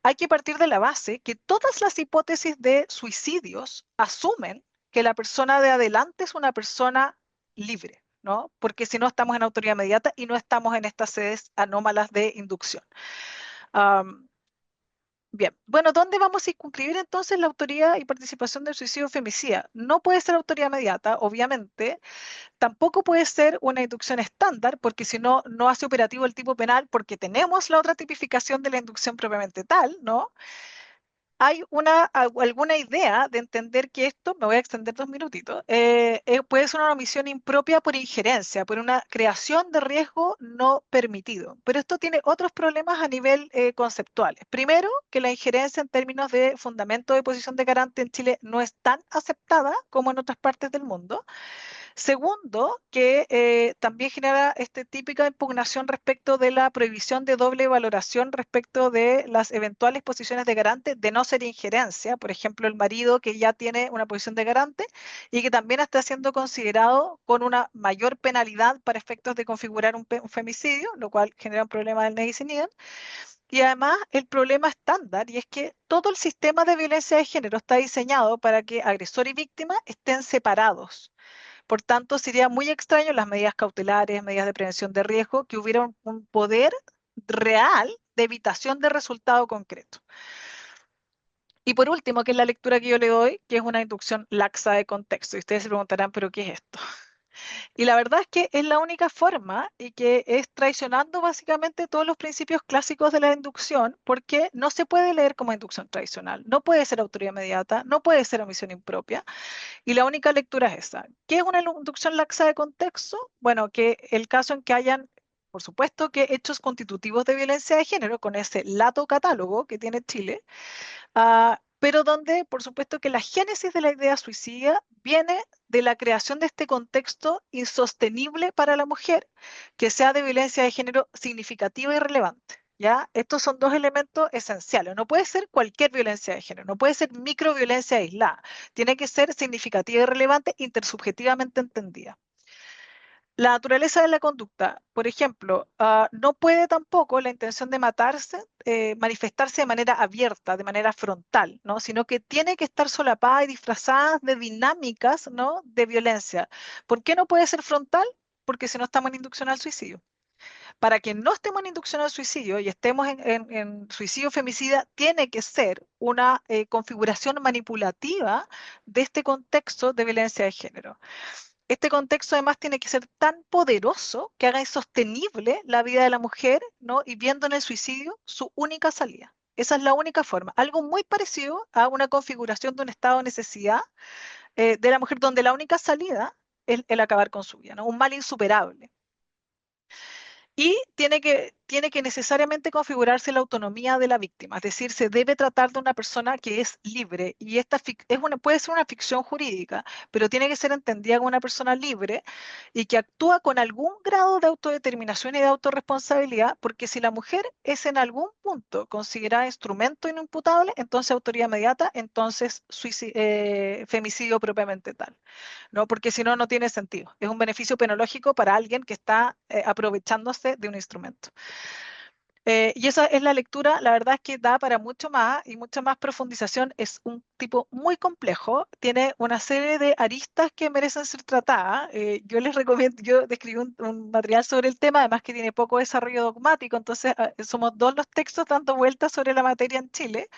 Hay que partir de la base que todas las hipótesis de suicidios asumen que la persona de adelante es una persona libre, ¿no? Porque si no estamos en autoría inmediata y no estamos en estas sedes anómalas de inducción. Um, Bien, bueno, ¿dónde vamos a circunscribir entonces la autoría y participación del suicidio femicida? No puede ser autoría inmediata, obviamente, tampoco puede ser una inducción estándar, porque si no, no hace operativo el tipo penal, porque tenemos la otra tipificación de la inducción propiamente tal, ¿no? Hay alguna idea de entender que esto, me voy a extender 2 minutitos, puede ser una omisión impropia por injerencia, por una creación de riesgo no permitido. Pero esto tiene otros problemas a nivel conceptual. Primero, que la injerencia en términos de fundamento de posición de garante en Chile no es tan aceptada como en otras partes del mundo. Segundo, que también genera esta típica impugnación respecto de la prohibición de doble valoración respecto de las eventuales posiciones de garante de no ser injerencia. Por ejemplo, el marido que ya tiene una posición de garante y que también está siendo considerado con una mayor penalidad para efectos de configurar un femicidio, lo cual genera un problema del nevis in idem. Y además el problema estándar, y es que todo el sistema de violencia de género está diseñado para que agresor y víctima estén separados. Por tanto, sería muy extraño las medidas cautelares, medidas de prevención de riesgo, que hubiera un poder real de evitación de resultado concreto. Y por último, que es la lectura que yo le doy, que es una inducción laxa de contexto. Y ustedes se preguntarán, ¿pero qué es esto? Y la verdad es que es la única forma y que es traicionando básicamente todos los principios clásicos de la inducción, porque no se puede leer como inducción tradicional, no puede ser autoría inmediata, no puede ser omisión impropia. Y la única lectura es esa. ¿Qué es una inducción laxa de contexto? Bueno, que el caso en que hayan, por supuesto, que hechos constitutivos de violencia de género, con ese lato catálogo que tiene Chile, pero donde, por supuesto, que la génesis de la idea suicida viene de la creación de este contexto insostenible para la mujer, que sea de violencia de género significativa y relevante. ¿Ya? Estos son dos elementos esenciales. No puede ser cualquier violencia de género, no puede ser microviolencia aislada. Tiene que ser significativa y relevante, intersubjetivamente entendida. La naturaleza de la conducta, por ejemplo, no puede tampoco la intención de matarse manifestarse de manera abierta, de manera frontal, ¿no? Sino que tiene que estar solapada y disfrazada de dinámicas, ¿no? De violencia. ¿Por qué no puede ser frontal? Porque si no estamos en inducción al suicidio. Para que no estemos en inducción al suicidio y estemos en suicidio femicida, tiene que ser una configuración manipulativa de este contexto de violencia de género. Este contexto además tiene que ser tan poderoso que haga insostenible la vida de la mujer, ¿no? Y viendo en el suicidio su única salida. Esa es la única forma. Algo muy parecido a una configuración de un estado de necesidad de la mujer donde la única salida es el acabar con su vida, ¿no? Un mal insuperable. Y tiene que necesariamente configurarse la autonomía de la víctima, es decir, se debe tratar de una persona que es libre y puede ser una ficción jurídica, pero tiene que ser entendida como una persona libre y que actúa con algún grado de autodeterminación y de autorresponsabilidad, porque si la mujer es en algún punto considerada instrumento inimputable, entonces autoría inmediata, entonces femicidio propiamente tal. ¿No? Porque si no, no tiene sentido. Es un beneficio penológico para alguien que está aprovechándose de un instrumento. Y esa es la lectura, la verdad es que da para mucho más y mucha más profundización. Es un tipo muy complejo, tiene una serie de aristas que merecen ser tratadas. Yo les recomiendo, yo describí un material sobre el tema, además que tiene poco desarrollo dogmático, entonces somos dos los textos dando vueltas sobre la materia en Chile,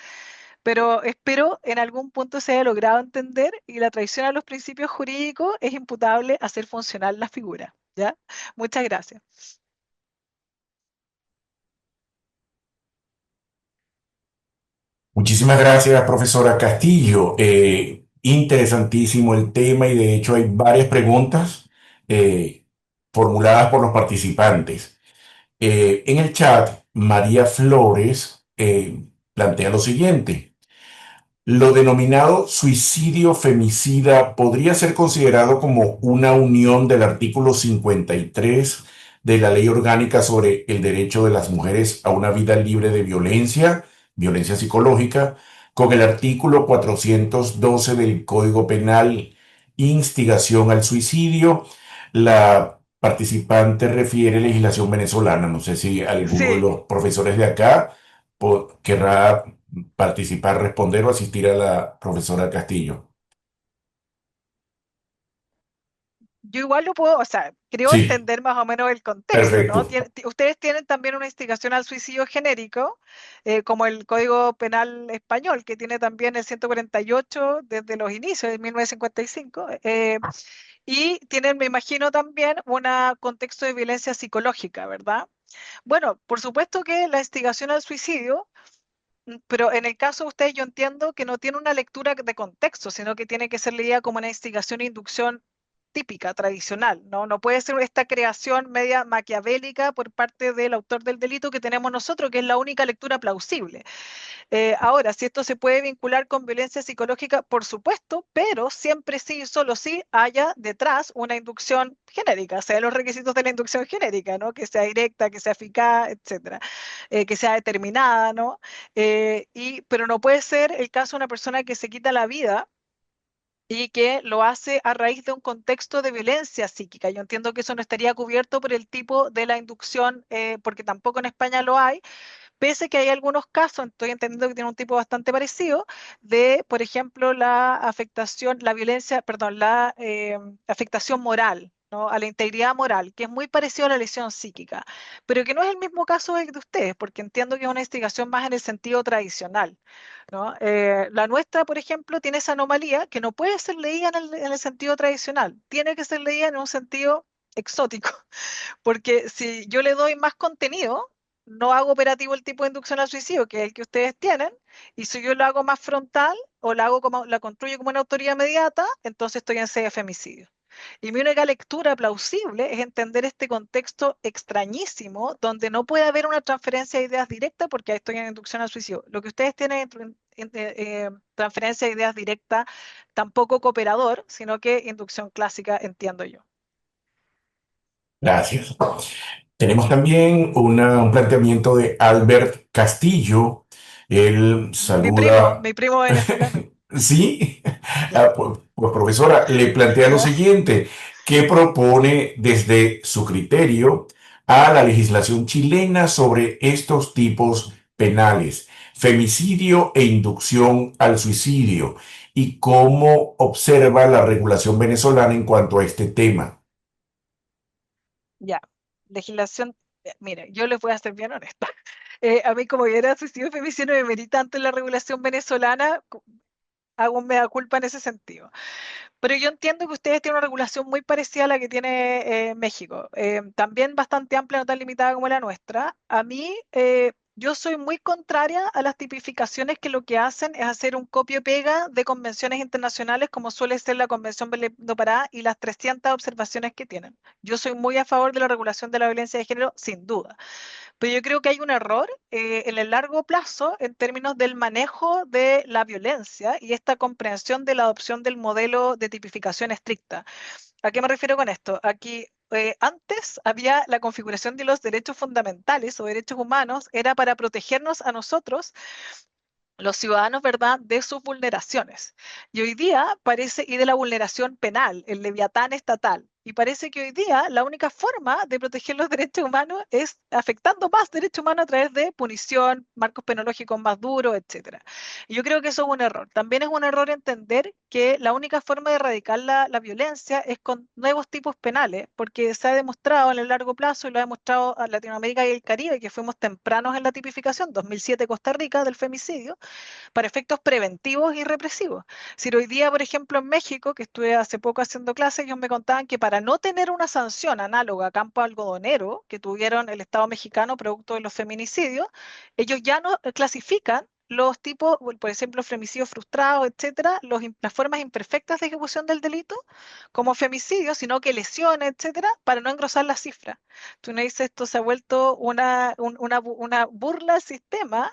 pero espero en algún punto se haya logrado entender y la traición a los principios jurídicos es imputable a hacer funcional la figura. ¿Ya? Muchas gracias. Muchísimas gracias, profesora Castillo. Interesantísimo el tema y de hecho hay varias preguntas eh, formuladas por los participantes. En el chat, María Flores plantea lo siguiente. Lo denominado suicidio femicida podría ser considerado como una unión del artículo 53 de la Ley Orgánica sobre el derecho de las mujeres a una vida libre de violencia, violencia psicológica, con el artículo 412 del Código Penal, instigación al suicidio. La participante refiere legislación venezolana. No sé si alguno de Sí, los profesores de acá querrá participar, responder o asistir a la profesora Castillo. yo igual lo puedo, o sea, creo Sí, entender más o menos el contexto, ¿no? perfecto. Ustedes tienen también una instigación al suicidio genérico, como el Código Penal español, que tiene también el 148 desde los inicios de 1955, y tienen, me imagino, también un contexto de violencia psicológica, ¿verdad? Bueno, por supuesto que la instigación al suicidio, pero en el caso de ustedes yo entiendo que no tiene una lectura de contexto, sino que tiene que ser leída como una instigación e inducción típica, tradicional, ¿no? No puede ser esta creación media maquiavélica por parte del autor del delito que tenemos nosotros, que es la única lectura plausible. Ahora, si esto se puede vincular con violencia psicológica, por supuesto, pero siempre sí y solo sí haya detrás una inducción genérica, o sea, los requisitos de la inducción genérica, ¿no? Que sea directa, que sea eficaz, etcétera, que sea determinada, ¿no? Pero no puede ser el caso de una persona que se quita la vida y que lo hace a raíz de un contexto de violencia psíquica. Yo entiendo que eso no estaría cubierto por el tipo de la inducción, porque tampoco en España lo hay, pese que hay algunos casos, estoy entendiendo que tiene un tipo bastante parecido, de, por ejemplo, la afectación, la violencia, perdón, la afectación moral, ¿no? A la integridad moral, que es muy parecido a la lesión psíquica, pero que no es el mismo caso de ustedes, porque entiendo que es una investigación más en el sentido tradicional, ¿no? La nuestra, por ejemplo, tiene esa anomalía que no puede ser leída en el sentido tradicional, tiene que ser leída en un sentido exótico, porque si yo le doy más contenido, no hago operativo el tipo de inducción al suicidio, que es el que ustedes tienen, y si yo lo hago más frontal o la hago como, la construyo como una autoría inmediata, entonces estoy en sede de femicidio. Y mi única lectura plausible es entender este contexto extrañísimo donde no puede haber una transferencia de ideas directa porque ahí estoy en inducción al suicidio. Lo que ustedes tienen transferencia de ideas directa, tampoco cooperador, sino que inducción clásica, entiendo yo. Gracias. Tenemos también un planteamiento de Albert Castillo. Él saluda. Mi primo venezolano. Sí, ¿Ya? pues, profesora, le plantea lo ¿Ya? siguiente, ¿qué propone desde su criterio a la legislación chilena sobre estos tipos penales, femicidio e inducción al suicidio, y cómo observa la regulación venezolana en cuanto a este tema? Ya. Legislación. Mire, yo les voy a ser bien honesta. A mí, como era suicidio femicidio, no me metí tanto en la regulación venezolana, hago un mea culpa en ese sentido. Pero yo entiendo que ustedes tienen una regulación muy parecida a la que tiene México, también bastante amplia, no tan limitada como la nuestra. A mí, yo soy muy contraria a las tipificaciones que lo que hacen es hacer un copio-pega de convenciones internacionales, como suele ser la Convención Belém do Pará y las 300 observaciones que tienen. Yo soy muy a favor de la regulación de la violencia de género, sin duda. Pero yo creo que hay un error en el largo plazo en términos del manejo de la violencia y esta comprensión de la adopción del modelo de tipificación estricta. ¿A qué me refiero con esto? Aquí antes había la configuración de los derechos fundamentales o derechos humanos, era para protegernos a nosotros, los ciudadanos, ¿verdad?, de sus vulneraciones. Y hoy día parece, y de la vulneración penal, el leviatán estatal. Y parece que hoy día la única forma de proteger los derechos humanos es afectando más derechos humanos a través de punición, marcos penológicos más duros, etcétera. Y yo creo que eso es un error. También es un error entender que la única forma de erradicar la violencia es con nuevos tipos penales, porque se ha demostrado en el largo plazo, y lo ha demostrado a Latinoamérica y el Caribe, que fuimos tempranos en la tipificación, 2007 Costa Rica, del femicidio, para efectos preventivos y represivos. Si hoy día, por ejemplo, en México, que estuve hace poco haciendo clases, ellos me contaban que para no tener una sanción análoga a Campo Algodonero que tuvieron el Estado mexicano producto de los feminicidios, ellos ya no clasifican los tipos, por ejemplo, femicidios frustrados, etcétera, las formas imperfectas de ejecución del delito como femicidio, sino que lesiones, etcétera, para no engrosar la cifra. Tú me dices, esto se ha vuelto una burla al sistema,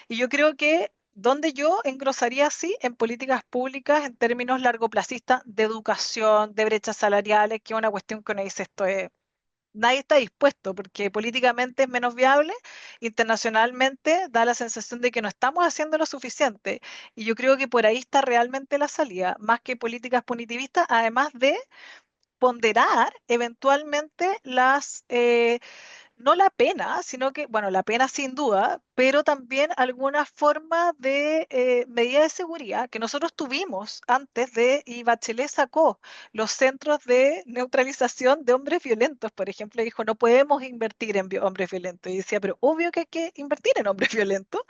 y yo creo que donde yo engrosaría así en políticas públicas en términos largoplacistas de educación, de brechas salariales, que es una cuestión que uno dice esto es, nadie está dispuesto porque políticamente es menos viable, internacionalmente da la sensación de que no estamos haciendo lo suficiente. Y yo creo que por ahí está realmente la salida, más que políticas punitivistas, además de ponderar eventualmente no la pena, sino que, bueno, la pena sin duda, pero también alguna forma de medida de seguridad que nosotros tuvimos antes de, y Bachelet sacó los centros de neutralización de hombres violentos, por ejemplo, dijo, no podemos invertir en hombres violentos. Y decía, pero obvio que hay que invertir en hombres violentos,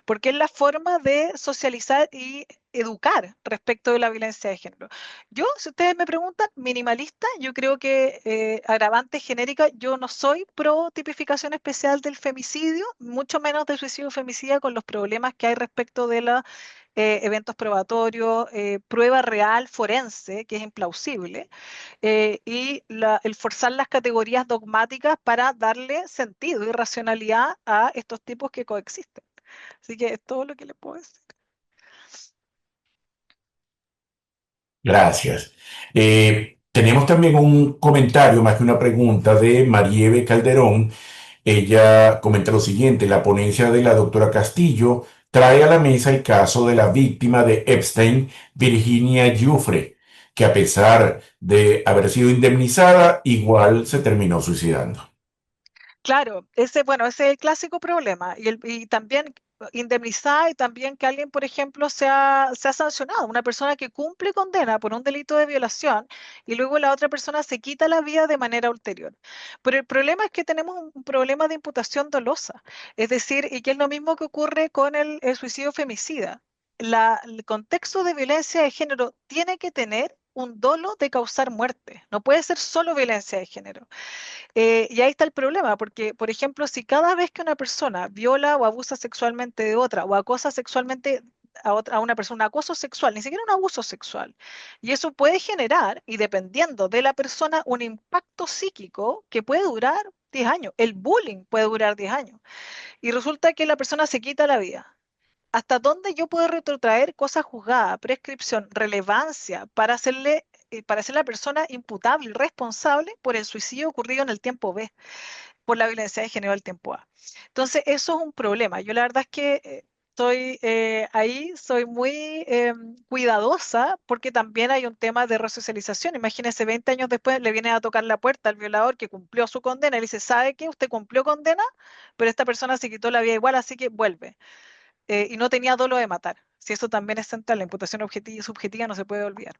porque es la forma de socializar y educar respecto de la violencia de género. Yo, si ustedes me preguntan, minimalista, yo creo que agravante genérica, yo no soy pro tipificación especial del femicidio, mucho menos del suicidio femicida con los problemas que hay respecto de los eventos probatorios, prueba real forense, que es implausible, el forzar las categorías dogmáticas para darle sentido y racionalidad a estos tipos que coexisten. Así que es todo lo que le puedo decir. Gracias. Tenemos también un comentario, más que una pregunta, de Marieve Calderón. Ella comenta lo siguiente: la ponencia de la doctora Castillo trae a la mesa el caso de la víctima de Epstein, Virginia Giuffre, que a pesar de haber sido indemnizada, igual se terminó suicidando. Claro, ese es el clásico problema. Y también indemnizar y también que alguien, por ejemplo, sea sancionado. Una persona que cumple condena por un delito de violación y luego la otra persona se quita la vida de manera ulterior. Pero el problema es que tenemos un problema de imputación dolosa. Es decir, y que es lo mismo que ocurre con el suicidio femicida. El contexto de violencia de género tiene que tener un dolo de causar muerte. No puede ser solo violencia de género. Y ahí está el problema, porque, por ejemplo, si cada vez que una persona viola o abusa sexualmente de otra o acosa sexualmente a una persona, un acoso sexual, ni siquiera un abuso sexual, y eso puede generar, y dependiendo de la persona, un impacto psíquico que puede durar 10 años. El bullying puede durar 10 años. Y resulta que la persona se quita la vida. ¿Hasta dónde yo puedo retrotraer cosa juzgada, prescripción, relevancia para hacer la persona imputable y responsable por el suicidio ocurrido en el tiempo B, por la violencia de género del tiempo A? Entonces, eso es un problema. Yo la verdad es que estoy ahí, soy muy cuidadosa porque también hay un tema de resocialización. Imagínese, 20 años después le viene a tocar la puerta al violador que cumplió su condena y le dice, ¿sabe qué? Usted cumplió condena, pero esta persona se quitó la vida igual, así que vuelve, y no tenía dolo de matar. Si eso también es central, la imputación objetiva y subjetiva no se puede olvidar,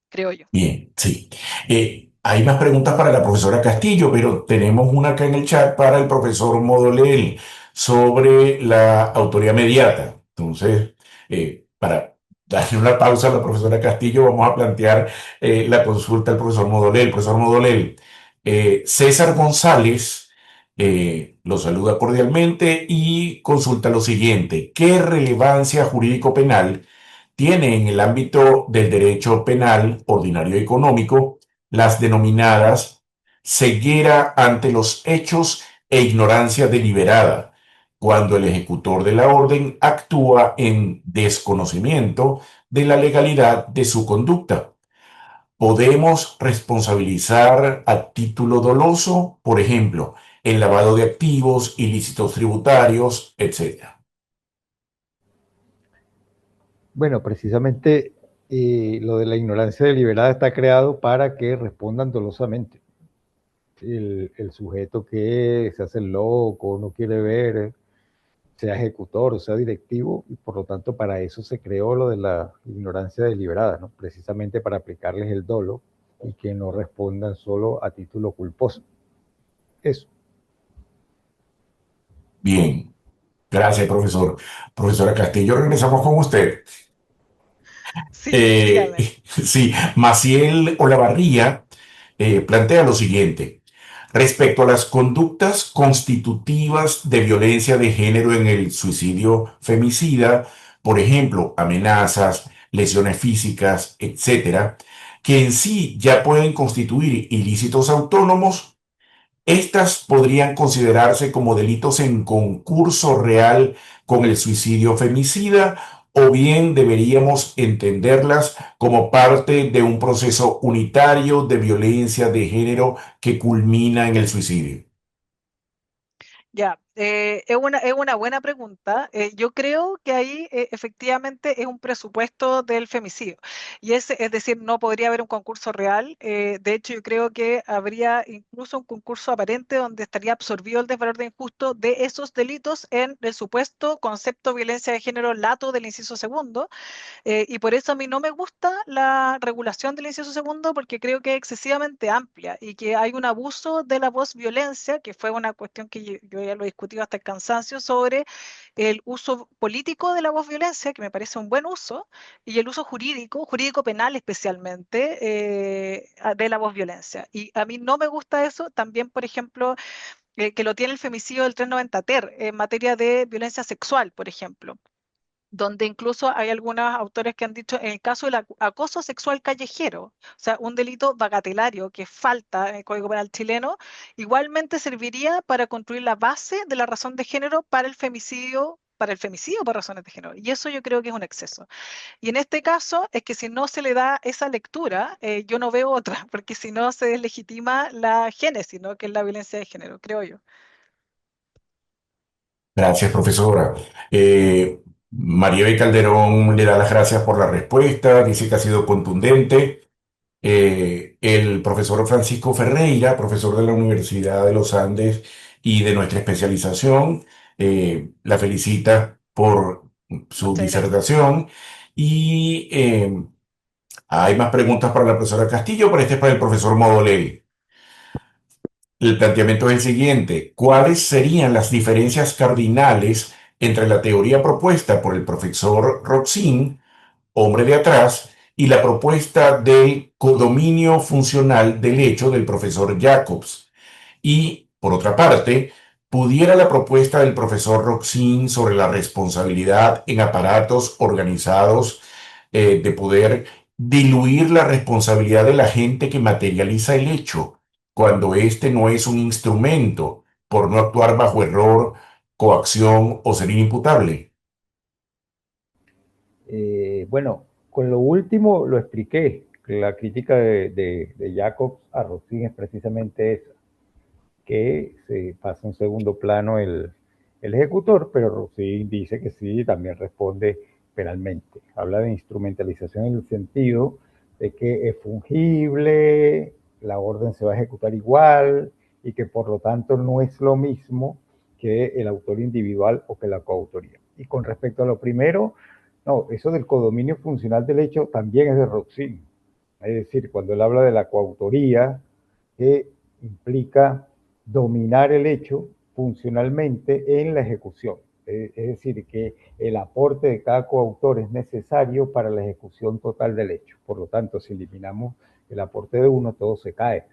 creo yo. Bien, sí. Hay más preguntas para la profesora Castillo, pero tenemos una acá en el chat para el profesor Modolel sobre la autoría mediata. Entonces, para darle una pausa a la profesora Castillo, vamos a plantear la consulta al profesor Modolel. Profesor Modolel, César González lo saluda cordialmente y consulta lo siguiente: ¿qué relevancia jurídico-penal tiene en el ámbito del derecho penal ordinario y económico las denominadas ceguera ante los hechos e ignorancia deliberada, cuando el ejecutor de la orden actúa en desconocimiento de la legalidad de su conducta? Podemos responsabilizar a título doloso, por ejemplo, el lavado de activos, ilícitos tributarios, etcétera. Bueno, precisamente Y lo de la ignorancia deliberada está creado para que respondan dolosamente. El sujeto que se hace el loco, no quiere ver, sea ejecutor, sea directivo, y por lo tanto para eso se creó lo de la ignorancia deliberada, ¿no? Precisamente para aplicarles el dolo y que no respondan solo a título culposo. Eso. Bien, gracias, profesor. Profesora Castillo, regresamos con usted. Sí, dígame. Sí, Maciel Olavarría plantea lo siguiente. Respecto a las conductas constitutivas de violencia de género en el suicidio femicida, por ejemplo, amenazas, lesiones físicas, etcétera, que en sí ya pueden constituir ilícitos autónomos, estas podrían considerarse como delitos en concurso real con el suicidio femicida, o bien deberíamos entenderlas como parte de un proceso unitario de violencia de género que culmina en el suicidio. Ya, es una buena pregunta. Yo creo que ahí efectivamente es un presupuesto del femicidio. Y es decir, no podría haber un concurso real. De hecho, yo creo que habría incluso un concurso aparente donde estaría absorbido el desvalor de injusto de esos delitos en el supuesto concepto de violencia de género lato del inciso segundo. Y por eso a mí no me gusta la regulación del inciso segundo porque creo que es excesivamente amplia y que hay un abuso de la violencia, que fue una cuestión que yo ya lo he discutido hasta el cansancio, sobre el uso político de la violencia, que me parece un buen uso, y el uso jurídico, jurídico penal especialmente, de la violencia. Y a mí no me gusta eso. También, por ejemplo, que lo tiene el femicidio del 390 TER en materia de violencia sexual, por ejemplo, donde incluso hay algunos autores que han dicho, en el caso del acoso sexual callejero, o sea, un delito bagatelario que falta en el Código Penal chileno, igualmente serviría para construir la base de la razón de género para el femicidio por razones de género. Y eso yo creo que es un exceso. Y en este caso es que si no se le da esa lectura, yo no veo otra, porque si no se deslegitima la génesis, ¿no? Que es la violencia de género, creo yo. Gracias, profesora. María B. Calderón le da las gracias por la respuesta, dice que ha sido contundente. El profesor Francisco Ferreira, profesor de la Universidad de los Andes y de nuestra especialización, la felicita por su Muchas gracias. disertación. Y hay más preguntas para la profesora Castillo, pero este es para el profesor Modolelli. El planteamiento es el siguiente: ¿cuáles serían las diferencias cardinales entre la teoría propuesta por el profesor Roxin, hombre de atrás, y la propuesta del codominio funcional del hecho del profesor Jacobs? Y, por otra parte, ¿pudiera la propuesta del profesor Roxin sobre la responsabilidad en aparatos organizados de poder diluir la responsabilidad de la gente que materializa el hecho cuando éste no es un instrumento por no actuar bajo error, coacción o ser inimputable? Bueno, con lo último lo expliqué. La crítica de Jacobs a Rosin es precisamente esa, que se pasa a un segundo plano el ejecutor, pero Rosin dice que sí, también responde penalmente. Habla de instrumentalización en el sentido de que es fungible, la orden se va a ejecutar igual y que por lo tanto no es lo mismo que el autor individual o que la coautoría. Y con respecto a lo primero, no, eso del codominio funcional del hecho también es de Roxin. Es decir, cuando él habla de la coautoría, que implica dominar el hecho funcionalmente en la ejecución. Es decir, que el aporte de cada coautor es necesario para la ejecución total del hecho. Por lo tanto, si eliminamos el aporte de uno, todo se cae.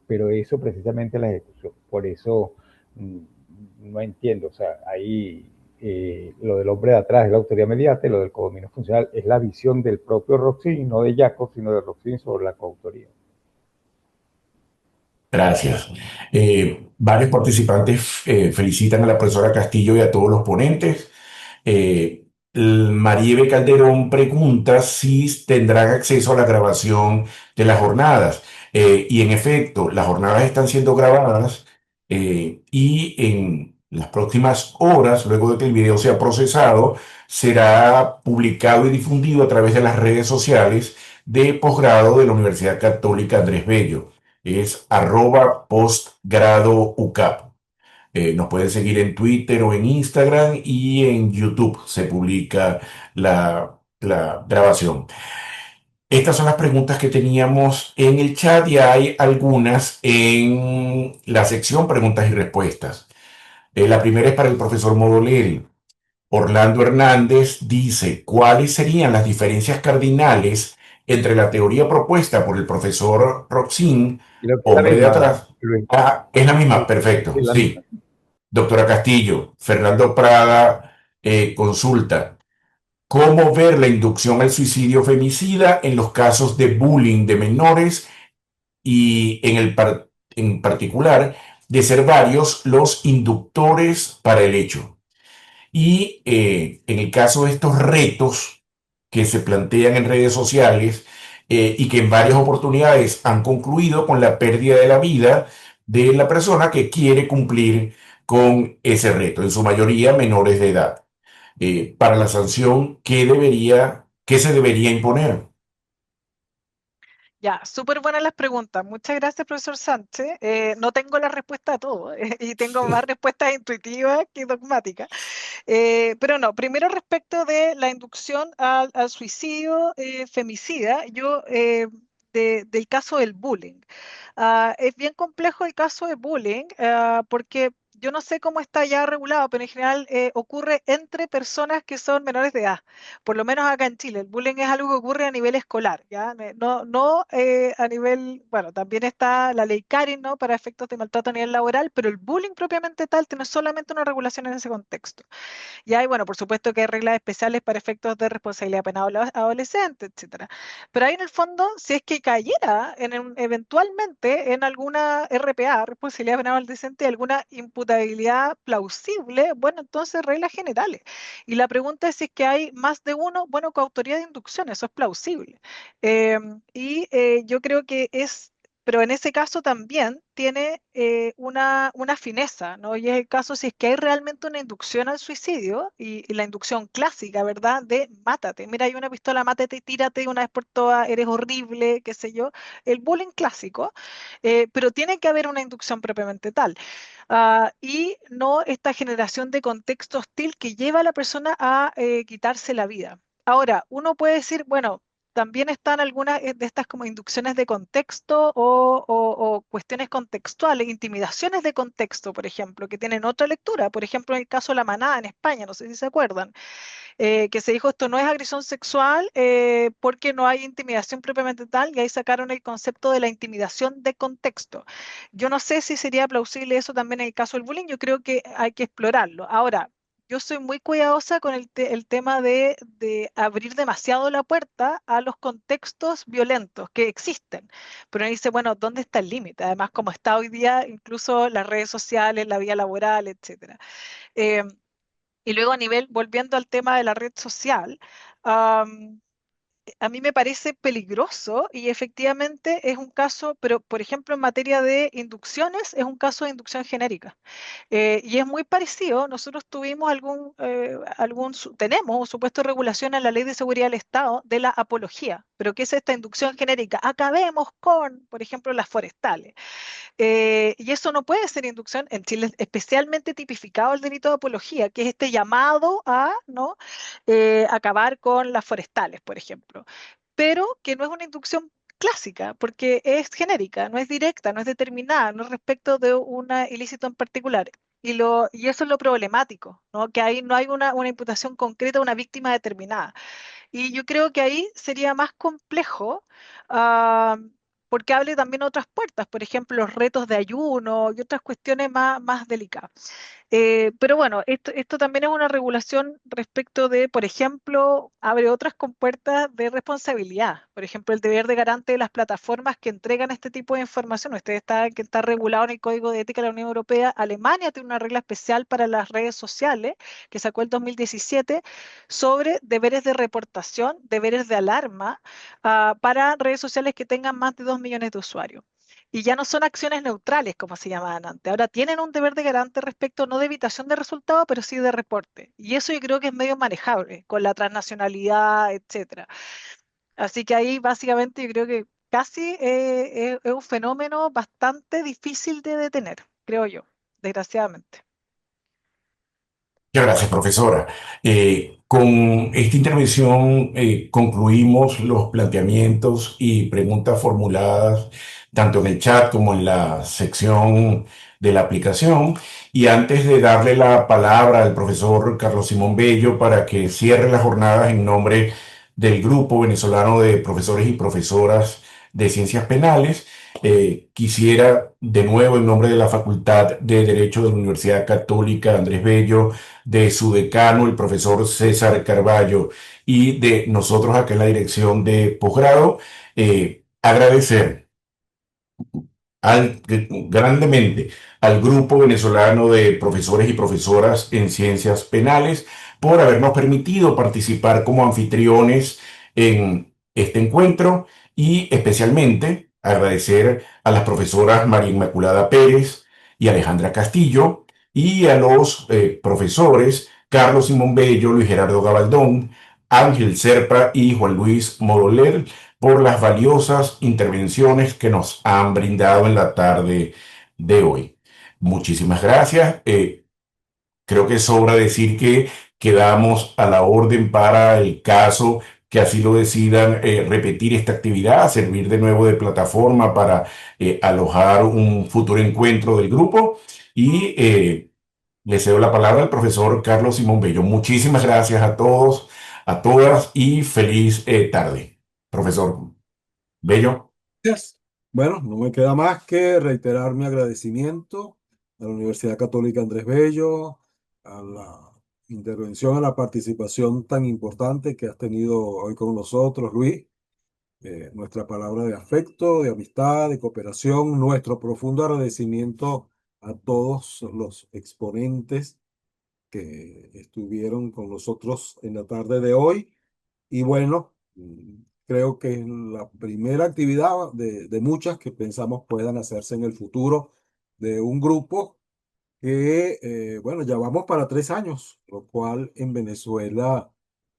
Pero eso precisamente es la ejecución. Por eso no entiendo. O sea, ahí lo del hombre de atrás es la autoría mediata y lo del codominio funcional es la visión del propio Roxin, no de Jacob, sino de Roxin sobre la coautoría. Gracias. Varios participantes felicitan a la profesora Castillo y a todos los ponentes. Marieve Calderón pregunta si tendrán acceso a la grabación de las jornadas. Y en efecto, las jornadas están siendo grabadas y Las próximas horas, luego de que el video sea procesado, será publicado y difundido a través de las redes sociales de posgrado de la Universidad Católica Andrés Bello. Es @postgradoucap. Nos pueden seguir en Twitter o en Instagram y en YouTube se publica la grabación. Estas son las preguntas que teníamos en el chat y hay algunas en la sección preguntas y respuestas. La primera es para el profesor Modolel. Orlando Hernández dice, ¿cuáles serían las diferencias cardinales entre la teoría propuesta por el profesor Roxin, Creo que es la hombre de misma, atrás? Luis. Ah, es la misma, Sí, perfecto, es la misma. sí. Doctora Castillo, Fernando Prada consulta, ¿cómo ver la inducción al suicidio femicida en los casos de bullying de menores y en particular de ser varios los inductores para el hecho? Y en el caso de estos retos que se plantean en redes sociales y que en varias oportunidades han concluido con la pérdida de la vida de la persona que quiere cumplir con ese reto, en su mayoría menores de edad. Para la sanción, qué se debería imponer? Ya, súper buenas las preguntas. Muchas gracias, profesor Sánchez. No tengo la respuesta a todo y tengo más respuestas intuitivas que dogmáticas. Pero no, primero respecto de la inducción al suicidio femicida, del caso del bullying. Es bien complejo el caso de bullying porque yo no sé cómo está ya regulado, pero en general ocurre entre personas que son menores de edad. Por lo menos acá en Chile, el bullying es algo que ocurre a nivel escolar, ¿ya? No a nivel, bueno, también está la ley Karin, ¿no? Para efectos de maltrato a nivel laboral, pero el bullying propiamente tal tiene solamente una regulación en ese contexto. Y hay, bueno, por supuesto que hay reglas especiales para efectos de responsabilidad penal adolescente, etcétera. Pero ahí en el fondo, si es que cayera eventualmente en alguna RPA, responsabilidad penal adolescente, alguna imputabilidad plausible, bueno, entonces reglas generales. Y la pregunta es si es que hay más de uno, bueno, coautoría de inducción, eso es plausible. Yo creo que es pero en ese caso también tiene una fineza, ¿no? Y es el caso si es que hay realmente una inducción al suicidio y la inducción clásica, ¿verdad? De mátate. Mira, hay una pistola, mátate, tírate una vez por todas, eres horrible, qué sé yo. El bullying clásico, pero tiene que haber una inducción propiamente tal. Y no esta generación de contexto hostil que lleva a la persona a quitarse la vida. Ahora, uno puede decir, bueno, también están algunas de estas como inducciones de contexto o cuestiones contextuales, intimidaciones de contexto, por ejemplo, que tienen otra lectura. Por ejemplo, en el caso de la manada en España, no sé si se acuerdan, que se dijo esto no es agresión sexual porque no hay intimidación propiamente tal, y ahí sacaron el concepto de la intimidación de contexto. Yo no sé si sería plausible eso también en el caso del bullying, yo creo que hay que explorarlo. Ahora, yo soy muy cuidadosa con el tema de abrir demasiado la puerta a los contextos violentos que existen. Pero uno dice, bueno, ¿dónde está el límite? Además, como está hoy día, incluso las redes sociales, la vía laboral, etcétera. Eh, y luego a nivel, volviendo al tema de la red social, am, a mí me parece peligroso y efectivamente es un caso, pero por ejemplo en materia de inducciones, es un caso de inducción genérica. Y es muy parecido, nosotros tuvimos tenemos un supuesto de regulación en la Ley de Seguridad del Estado de la apología, pero ¿qué es esta inducción genérica? Acabemos con, por ejemplo, las forestales. Y eso no puede ser inducción en Chile, especialmente tipificado el delito de apología, que es este llamado a ¿no? Acabar con las forestales, por ejemplo, pero que no es una inducción clásica, porque es genérica, no es directa, no es determinada, no es respecto de un ilícito en particular. Y eso es lo problemático, ¿no? Que ahí no hay una imputación concreta a una víctima determinada. Y yo creo que ahí sería más complejo, ah, porque hable también otras puertas, por ejemplo, los retos de ayuno y otras cuestiones más delicadas. Pero bueno, esto también es una regulación respecto de, por ejemplo, abre otras compuertas de responsabilidad. Por ejemplo, el deber de garante de las plataformas que entregan este tipo de información. Que está regulado en el Código de Ética de la Unión Europea. Alemania tiene una regla especial para las redes sociales que sacó el 2017 sobre deberes de reportación, deberes de alarma para redes sociales que tengan más de 2 millones de usuarios. y ya no son acciones neutrales como se llamaban antes. Ahora tienen un deber de garante respecto no de evitación de resultados, pero sí de reporte. Y eso yo creo que es medio manejable con la transnacionalidad, etcétera. Así que ahí básicamente yo creo que casi es un fenómeno bastante difícil de detener, creo yo, desgraciadamente. Muchas gracias, profesora. Con esta intervención concluimos los planteamientos y preguntas formuladas tanto en el chat como en la sección de la aplicación. Y antes de darle la palabra al profesor Carlos Simón Bello para que cierre las jornadas en nombre del Grupo Venezolano de Profesores y Profesoras de Ciencias Penales, quisiera de nuevo en nombre de la Facultad de Derecho de la Universidad Católica Andrés Bello, de su decano, el profesor César Carballo, y de nosotros acá en la dirección de posgrado, agradecer grandemente al Grupo Venezolano de Profesores y Profesoras en Ciencias Penales por habernos permitido participar como anfitriones en este encuentro y especialmente agradecer a las profesoras María Inmaculada Pérez y Alejandra Castillo y a los profesores Carlos Simón Bello, Luis Gerardo Gabaldón, Ángel Serpa y Juan Luis Modoler por las valiosas intervenciones que nos han brindado en la tarde de hoy. Muchísimas gracias. Creo que sobra decir que quedamos a la orden para el caso que así lo decidan repetir esta actividad, servir de nuevo de plataforma para alojar un futuro encuentro del grupo. Y le cedo la palabra al profesor Carlos Simón Bello. Muchísimas gracias a todos, a todas y feliz tarde. Profesor Bello. Gracias. Bueno, no me queda más que reiterar mi agradecimiento a la Universidad Católica Andrés Bello, a la intervención, a la participación tan importante que has tenido hoy con nosotros, Luis. Nuestra palabra de afecto, de amistad, de cooperación, nuestro profundo agradecimiento a todos los exponentes que estuvieron con nosotros en la tarde de hoy. Y bueno, creo que es la primera actividad de muchas que pensamos puedan hacerse en el futuro de un grupo que, bueno, ya vamos para 3 años, lo cual en Venezuela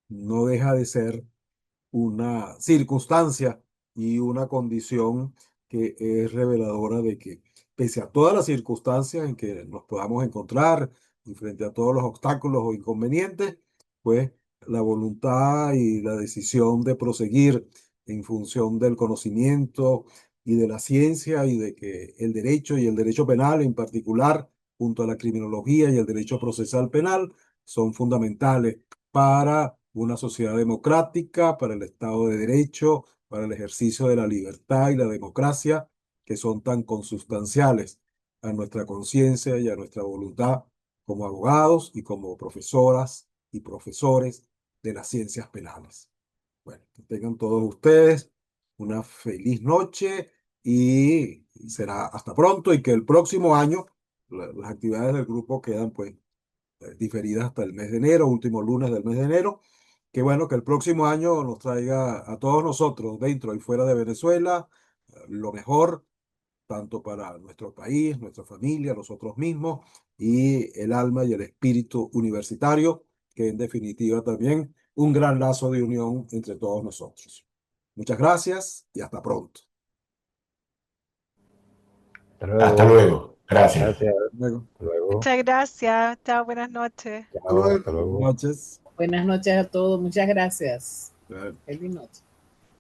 no deja de ser una circunstancia y una condición que es reveladora de que, pese a todas las circunstancias en que nos podamos encontrar y frente a todos los obstáculos o inconvenientes, pues la voluntad y la decisión de proseguir en función del conocimiento y de la ciencia y de que el derecho y el derecho penal en particular, junto a la criminología y el derecho procesal penal, son fundamentales para una sociedad democrática, para el Estado de Derecho, para el ejercicio de la libertad y la democracia, que son tan consustanciales a nuestra conciencia y a nuestra voluntad como abogados y como profesoras y profesores de las ciencias penales. Bueno, que tengan todos ustedes una feliz noche y será hasta pronto y que el próximo año las actividades del grupo quedan pues diferidas hasta el mes de enero, último lunes del mes de enero. Que bueno, que el próximo año nos traiga a todos nosotros, dentro y fuera de Venezuela, lo mejor, tanto para nuestro país, nuestra familia, nosotros mismos, y el alma y el espíritu universitario, que en definitiva también un gran lazo de unión entre todos nosotros. Muchas gracias y hasta pronto. Hasta Hasta luego. luego. Gracias. Gracias. Luego. Hasta luego. Muchas gracias. Chao, buenas noches. Chao, hasta Buenas luego. noches. Buenas noches a todos, muchas gracias. Feliz noche.